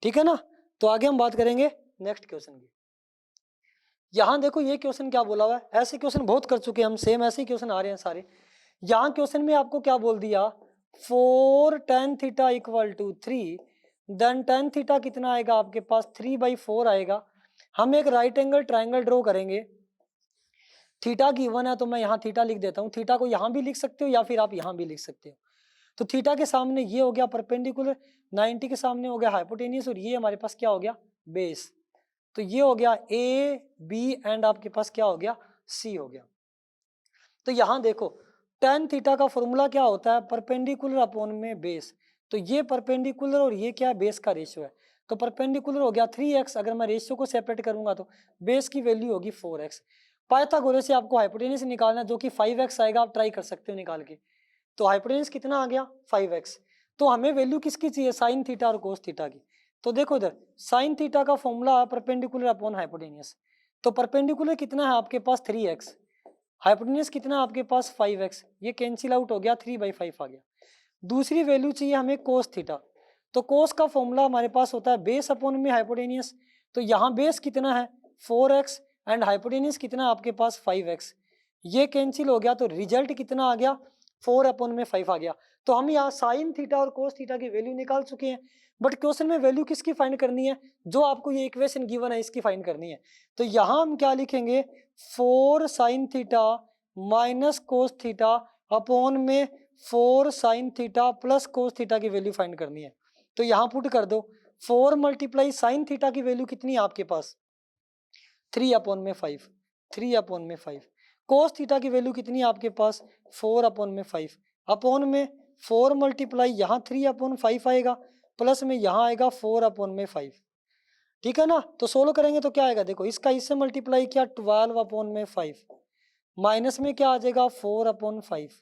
ठीक है ना। तो आगे हम बात करेंगे नेक्स्ट क्वेश्चन की। यहाँ देखो ये क्वेश्चन क्या बोला हुआ है, ऐसे क्वेश्चन बहुत कर चुके हैं हम, सेम ऐसे ही क्वेश्चन आ रहे हैं सारे। यहाँ क्वेश्चन में आपको क्या बोल दिया, 4 tan theta equal to 3, then tan theta कितना आएगा आपके पास 3/4 आएगा। हम एक राइट एंगल ट्राइंगल ड्रॉ करेंगे, थीटा गिवन है तो मैं यहाँ थीटा लिख देता हूँ, थीटा को यहाँ भी लिख सकते हो या फिर आप यहाँ भी लिख सकते हो। तो थीटा के सामने ये हो गया परपेंडिकुलर, 90 के सामने हो गया हाइपोटेनियस और ये हमारे पास क्या हो गया बेस। तो ये हो गया ए बी एंड आपके पास क्या हो गया सी हो गया। तो यहाँ देखो tan थीटा का फॉर्मूला क्या होता है, परपेंडिकुलर अपॉन में बेस। तो ये परपेंडिकुलर और ये क्या है बेस का रेशियो है, तो परपेंडिकुलर हो गया 3x, अगर मैं रेशियो को सेपरेट करूंगा तो बेस की वैल्यू होगी 4x। पाइथागोरस से आपको हाइपोटेनियस निकालना जो कि 5x आएगा, आप ट्राई कर सकते हो निकाल के। तो हाइपोटेनियस कितना आ गया 5x, तो हमें वैल्यू किसकी चाहिए साइन थीटा और कोस थीटा की। तो देखो इधर साइन थीटा का फॉर्मूला परपेंडिकुलर अपॉन हाइपोटेनियस। तो परपेंडिकुलर कितना है आपके पास 3x, हाइपोटेनियस कितना है आपके पास 5x, ये कैंसिल आउट हो गया 3/5 आ गया। दूसरी वैल्यू चाहिए हमें कोस थीटा। तो कोस का फॉर्मूला हमारे पास होता है बेस अपॉन में हाइपोटेनियस। तो यहाँ बेस कितना है 4x एंड हाइपोटेनियस कितना है आपके पास 5x, ये कैंसिल हो गया तो रिजल्ट कितना आ गया 4/5 आ गया। तो हम यहाँ साइन थीटा और कोस थीटा की वैल्यू निकाल चुके हैं, बट क्वेश्चन में वैल्यू किसकी फाइंड करनी है, जो आपको ये इक्वेशन गिवन है इसकी फाइंड करनी है। तो यहाँ हम क्या लिखेंगे 4 sine theta minus cos theta upon में 4 sine theta plus cos theta की वैल्यू फाइंड करनी है। तो यहाँ पुट कर दो 4 मल्टीप्लाई साइन थीटा की वैल्यू कितनी है आपके पास 3/5, 3/5। कोस थीटा की वैल्यू कितनी है आपके पास 4/5 अपॉन में 4 मल्टीप्लाई यहाँ 3/5 आएगा प्लस में यहाँ आएगा 4/5। ठीक है ना। तो सोल्व करेंगे तो क्या आएगा, देखो इसका इससे मल्टीप्लाई किया 12/5 माइनस में क्या आ जाएगा 4/5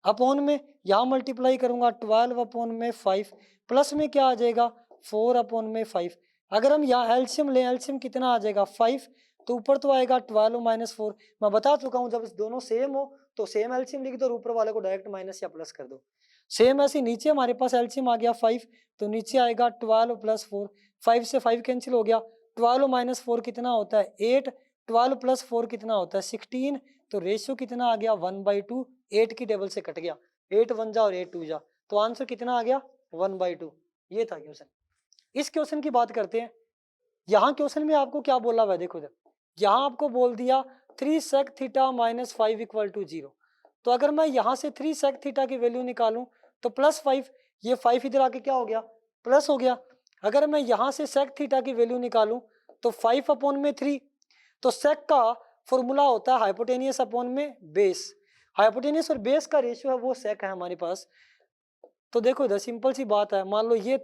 अपॉन में यहाँ मल्टीप्लाई करूंगा 12/5 प्लस में क्या आ जाएगा 4/5। अगर हम यहाँ एलसीएम लें, एलसीएम कितना आ जाएगा 5, तो ऊपर तो आएगा 12 - 4। मैं बता चुका हूँ जब दोनों सेम हो तो सेम एलसीएम लिख दो और ऊपर वाले को डायरेक्ट माइनस या प्लस कर दो। सेम ऐसे नीचे हमारे पास एलसीएम आ गया 5, तो नीचे आएगा 12 + 4, 5 से 5 कैंसिल हो गया, 12 - 4 कितना होता है 8, 12 + 4 कितना होता है 16, तो रेशियो कितना आ गया 1/2, 8 की टेबल से कट गया, 8 1 जा और 8 2 जा, तो आंसर कितना आ गया 1/2। ये था क्वेश्चन। इस क्वेश्चन की बात करते हैं। यहाँ क्वेश्चन में आपको क्या बोला हुआ है, देखो इधर यहाँ आपको बोल दिया 3 sec थीटा माइनस 5 = 0। तो अगर मैं यहाँ से 3 sec थीटा की वैल्यू निकालूं तो +5, ये 5 इधर आके क्या हो गया प्लस हो गया। अगर मैं यहाँ से sec थीटा की वैल्यू निकालूं तो 5/3। तो sec का फॉर्मूला होता है हाइपोटेनियस अपॉन में बेस, हाइपोटेनियस और बेस का रेशियो है वो sec है हमारे पास। तो देखो इधर सिंपल सी बात है, मान लो ये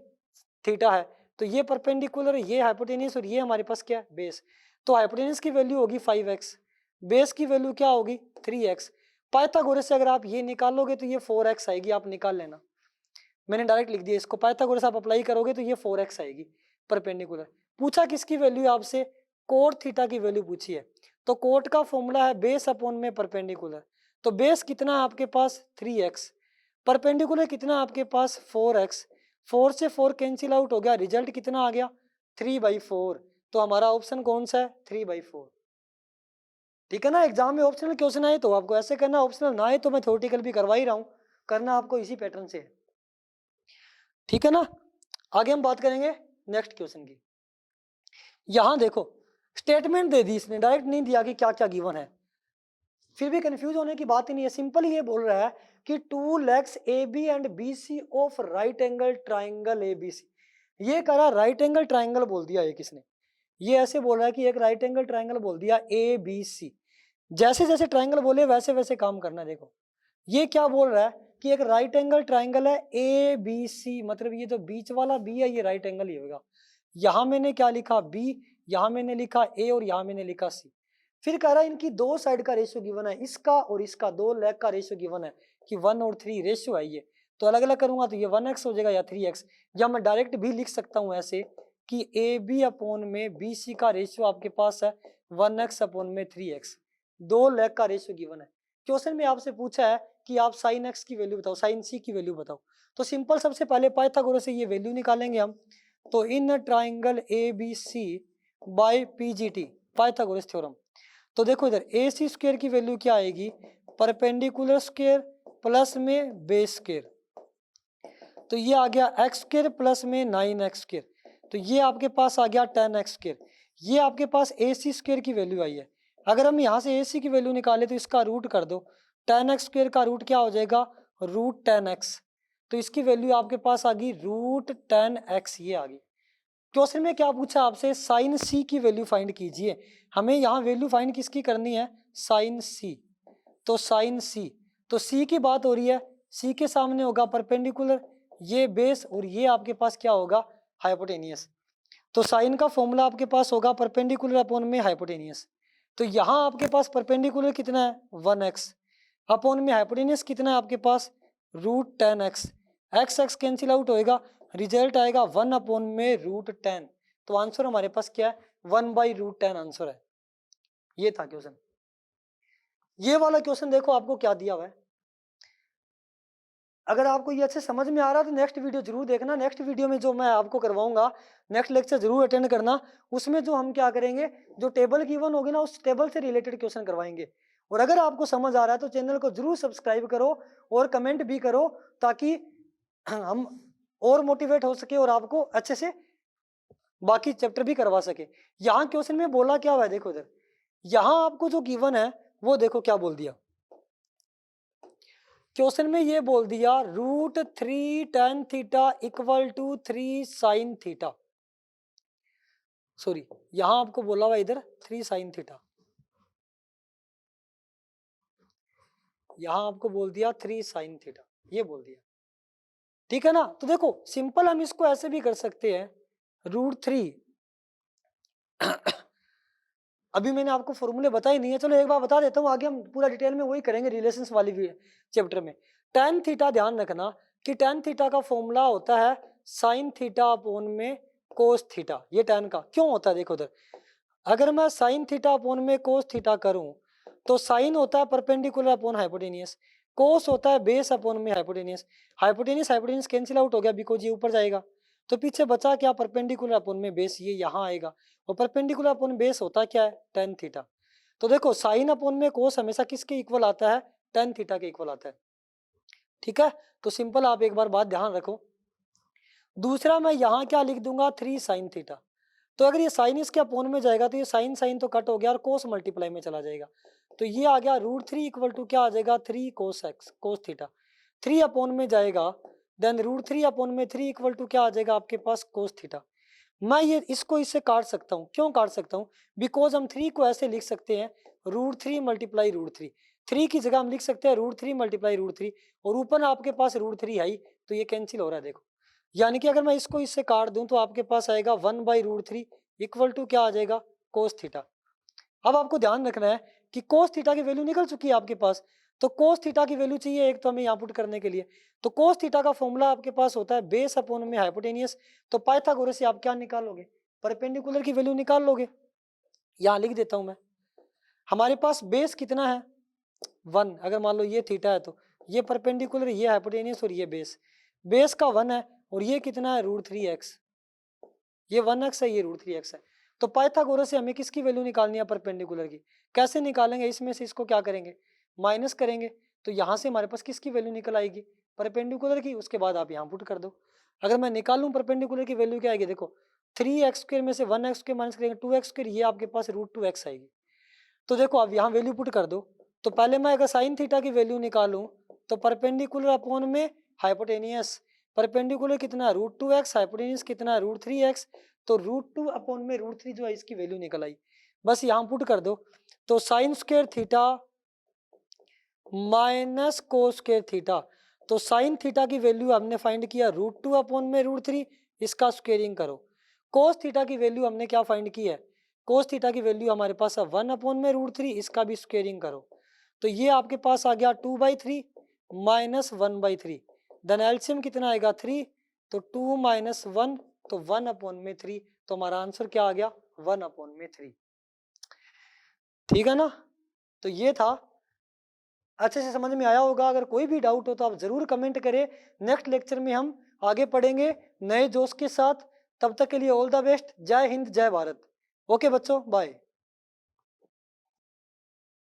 थीटा है तो ये परपेंडिकुलर, ये हाइपोटेनियस और ये हमारे पास क्या है बेस। तो हाइपोटेनियस की वैल्यू होगी 5x, बेस की वैल्यू क्या होगी 3x। पाइथागोरस से अगर आप ये निकालोगे तो ये 4x आएगी, आप निकाल लेना, मैंने डायरेक्ट लिख दिया इसको। पाइथागोरस आप अप्लाई करोगे तो ये 4x आएगी परपेंडिकुलर। पूछा किसकी वैल्यू आपसे, कोट थीटा की वैल्यू पूछी है। तो कोट का फॉर्मूला है बेस अपॉन में परपेंडिकुलर। तो बेस कितना है आपके पास 3x, परपेंडिकुलर कितना है आपके पास 4x, 4 से 4 कैंसिल आउट हो गया, रिजल्ट कितना आ गया 3/4। तो हमारा ऑप्शन कौन सा है 3/4। ठीक है ना। एग्जाम में ऑप्शनल क्वेश्चन आए तो आपको ऐसे करना, ऑप्शनल ना आए तो मैं थ्योरेटिकल भी करवा ही रहा हूँ, करना आपको इसी पैटर्न से है। ठीक है ना। आगे हम बात करेंगे नेक्स्ट क्वेश्चन की। यहां देखो स्टेटमेंट दे दी इसने, डायरेक्ट नहीं दिया कि क्या क्या गिवन है, फिर भी कंफ्यूज होने की बात ही नहीं है। सिंपल ये बोल रहा है कि 2 legs AB and BC of right angle triangle ABC। ये कह रहा है राइट एंगल ट्राइंगल बोल दिया एक इसने, ये ऐसे बोल रहा है कि एक राइट एंगल ट्राइंगल बोल दिया ABC। जैसे जैसे ट्राइंगल बोले वैसे वैसे काम करना। देखो ये क्या बोल रहा है कि एक राइट एंगल ट्राइंगल है ABC, मतलब ये जो बीच वाला B है ये राइट एंगल ही होगा। यहां मैंने क्या लिखा B, यहां मैंने लिखा A और यहां मैंने लिखा C। फिर कह रहा है इनकी दो साइड का रेशियो गिवन है, इसका और इसका, दो लेग का रेशियो गिवन है कि 1 और 3 रेशियो है ये। तो अलग अलग करूंगा तो ये 1x हो जाएगा या 3x, या मैं डायरेक्ट भी लिख सकता हूं ऐसे कि AB अपॉन में BC का रेशियो आपके पास है 1x अपॉन में 3x। दो लेग का रेशियो गिवन है। क्वेश्चन में आपसे पूछा है कि आप साइन x की वैल्यू बताओ, साइन C की वैल्यू बताओ। तो सिंपल सबसे पहले पाइथागोरस से ये वैल्यू निकालेंगे हम। तो in triangle ABC by PGT, Pythagoras theorem. तो देखो इधर AC स्क्वायर की वैल्यू क्या आएगी, परपेंडिकुलर स्क्वायर प्लस में बेस स्क्वायर। तो ये आ गया x स्क्वायर प्लस में 9x स्क्वायर, तो ये आपके पास आ गया 10x स्क्वायर। ये आपके पास AC स्क्वायर की वैल्यू आई है। अगर हम यहाँ से AC की वैल्यू निकाले तो इसका रूट कर दो, 10x स्क्वायर का रूट क्या हो जाएगा √10x। तो इसकी वैल्यू आपके पास आ गई √10x, ये आ गई। क्वेश्चन में क्या पूछा आपसे, साइन C की वैल्यू फाइंड कीजिए। हमें यहाँ वैल्यू फाइंड किसकी करनी है, साइन C। तो साइन C, तो C की बात हो रही है, C के सामने होगा परपेंडिकुलर, ये बेस और ये आपके पास क्या होगा हाइपोटेनियस। तो साइन का फॉर्मूला आपके पास होगा परपेंडिकुलर अपॉन में हाइपोटेनियस। तो यहाँ आपके पास परपेंडिकुलर कितना है 1x अपॉन में हाइपोटेनियस कितना है आपके पास √10x। x x cancel out होएगा, रिजल्ट आएगा 1/√10। तो आंसर हमारे पास क्या है, 1/√10 आंसर है। ये था क्वेश्चन। ये वाला क्वेश्चन देखो आपको क्या दिया हुआ है। अगर आपको ये अच्छे समझ में आ रहा है तो नेक्स्ट वीडियो जरूर देखना। नेक्स्ट वीडियो में जो मैं आपको करवाऊंगा, नेक्स्ट लेक्चर जरूर अटेंड करना। उसमें जो हम क्या करेंगे, जो टेबल गिवन होगी ना, उस टेबल से रिलेटेड क्वेश्चन करवाएंगे। और अगर आपको समझ आ रहा है तो चैनल को जरूर सब्सक्राइब करो और कमेंट भी करो, ताकि हम और मोटिवेट हो सके और आपको अच्छे से बाकी चैप्टर भी करवा सके। यहाँ क्वेश्चन में बोला क्या हुआ है, देखो इधर, यहाँ आपको जो गिवन है वो देखो क्या बोल दिया। क्वेश्चन में ये बोल दिया √3 tan theta equal to 3 sin theta. Sorry, यहां आपको बोला हुआ इधर 3 sin थीटा, यहां आपको बोल दिया 3 sin थीटा, ये बोल दिया। ठीक है ना। तो देखो सिंपल हम इसको ऐसे भी कर सकते हैं, √3 अभी मैंने आपको फॉर्मूले बताए नहीं है, चलो एक बार बता देता हूँ, आगे हम पूरा डिटेल में वही करेंगे रिलेशंस वाली चैप्टर में। tan थीटा ध्यान रखना कि tan थीटा का फॉर्मूला होता है sin थीटा अपॉन में cos थीटा। ये tan का क्यों होता है, देखो उधर, अगर मैं sin थीटा अपॉन में cos थीटा करूं तो sin होता है परपेंडिकुलर अपॉन हाइपोटेनियस, cos होता है बेस अपॉन में hypotenuse. Hypotenuse hypotenuse cancel out हो गया बिकॉज ये ऊपर जाएगा, तो पीछे बचा क्या, परपेंडिकुलर अपॉन में बेस, ये यहाँ आएगा। और परपेंडिकुलर अपॉन बेस होता क्या है, tan थीटा। तो देखो साइन अपॉन में कोस हमेशा किसके इक्वल आता है, tan थीटा के इक्वल आता है। ठीक है, तो सिंपल आप एक बार बात ध्यान रखो। दूसरा मैं यहाँ क्या लिख दूंगा, 3 sin थीटा। तो अगर ये साइन इसके अपॉन में जाएगा तो ये साइन साइन तो कट हो गया और कोस मल्टीप्लाई में चला जाएगा, तो ये आ गया √3 इक्वल टू क्या आ जाएगा, 3 cos x cos theta. 3 upon में जाएगा, देन √3 अपॉन में 3 इक्वल टू क्या आ जाएगा आपके पास, कोस थीटा। मैं ये इसको इससे काट सकता हूँ, क्यों काट सकता हूँ, बिकॉज हम 3 को ऐसे लिख सकते हैं √3 मल्टीप्लाई √3, 3 की जगह हम लिख सकते हैं √3 मल्टीप्लाई √3, और ऊपर आपके पास √3 है, तो ये कैंसिल हो रहा है देखो। यानी कि अगर मैं इसको इससे काट दूं तो आपके पास आएगा 1/√3 इक्वल टू क्या आ जाएगा, कोस थीटा। अब आपको ध्यान रखना है कि कोस थीटा की वैल्यू निकल चुकी है आपके पास, तो कोस थीटा की वैल्यू चाहिए एक, तो हमें यहाँ पुट करने के लिए, तो कोस थीटा का फॉर्मूला आपके पास होता है बेस अपॉन में हाइपोटेनियस। तो पाइथागोरस से आप क्या निकालोगे, परपेंडिकुलर की वैल्यू निकाल लोगे। यहाँ लिख देता हूं मैं, हमारे पास बेस कितना है 1, अगर मान लो ये थीटा है तो ये परपेंडिकुलर, ये हाइपोटेनियस और ये बेस, बेस का 1 है और ये कितना है √3x, ये 1x है, ये √3x है। तो पाइथागोरस से हमें किसकी वैल्यू निकालनी है, परपेंडिकुलर की। कैसे निकालेंगे, इसमें से इसको क्या करेंगे, माइनस करेंगे, तो यहाँ से हमारे पास किसकी वैल्यू निकल आएगी, परपेंडिकुलर की। उसके बाद आप यहाँ पुट कर दो। अगर मैं निकालूं परपेंडिकुलर की वैल्यू क्या आएगी, देखो 3x² में से 1x² माइनस करेंगे 2x², ये आपके पास √2x आएगी। तो देखो आप यहाँ वैल्यू पुट कर दो। तो पहले मैं अगर साइन थीटा की वैल्यू निकालूं तो परपेंडिकुलर अपॉन में हाइपोटेनियस, परपेंडिकुलर कितना √2x, हाइपोटेनियस कितना √3x, तो √2 अपॉन में √3 जो है इसकी वैल्यू निकल आई। बस यहाँ पुट कर दो, तो sine square theta minus cos square theta, तो साइन थीटा की वैल्यू हमने फाइंड किया √2 अपॉन में √3, इसका स्क्वेयरिंग करो। कोस थीटा की वैल्यू हमने क्या फाइंड की है, कोस थीटा की वैल्यू हमारे पास है 1 अपॉन में √3, इसका भी स्क्वेयरिंग करो। तो ये आपके पास आ गया 2/3 माइनस 1/3, देन एलसीएम कितना आएगा 3, तो 2 माइनस 1, तो 1 अपॉन में 3, तो हमारा आंसर क्या आ गया 1 अपॉन में 3। ठीक है ना। तो ये था, अच्छे से समझ में आया होगा। अगर कोई भी डाउट हो तो आप जरूर कमेंट करें। नेक्स्ट लेक्चर में हम आगे पढ़ेंगे नए जोश के साथ। तब तक के लिए ऑल द बेस्ट। जय हिंद, जय भारत। ओके बच्चों, बाय।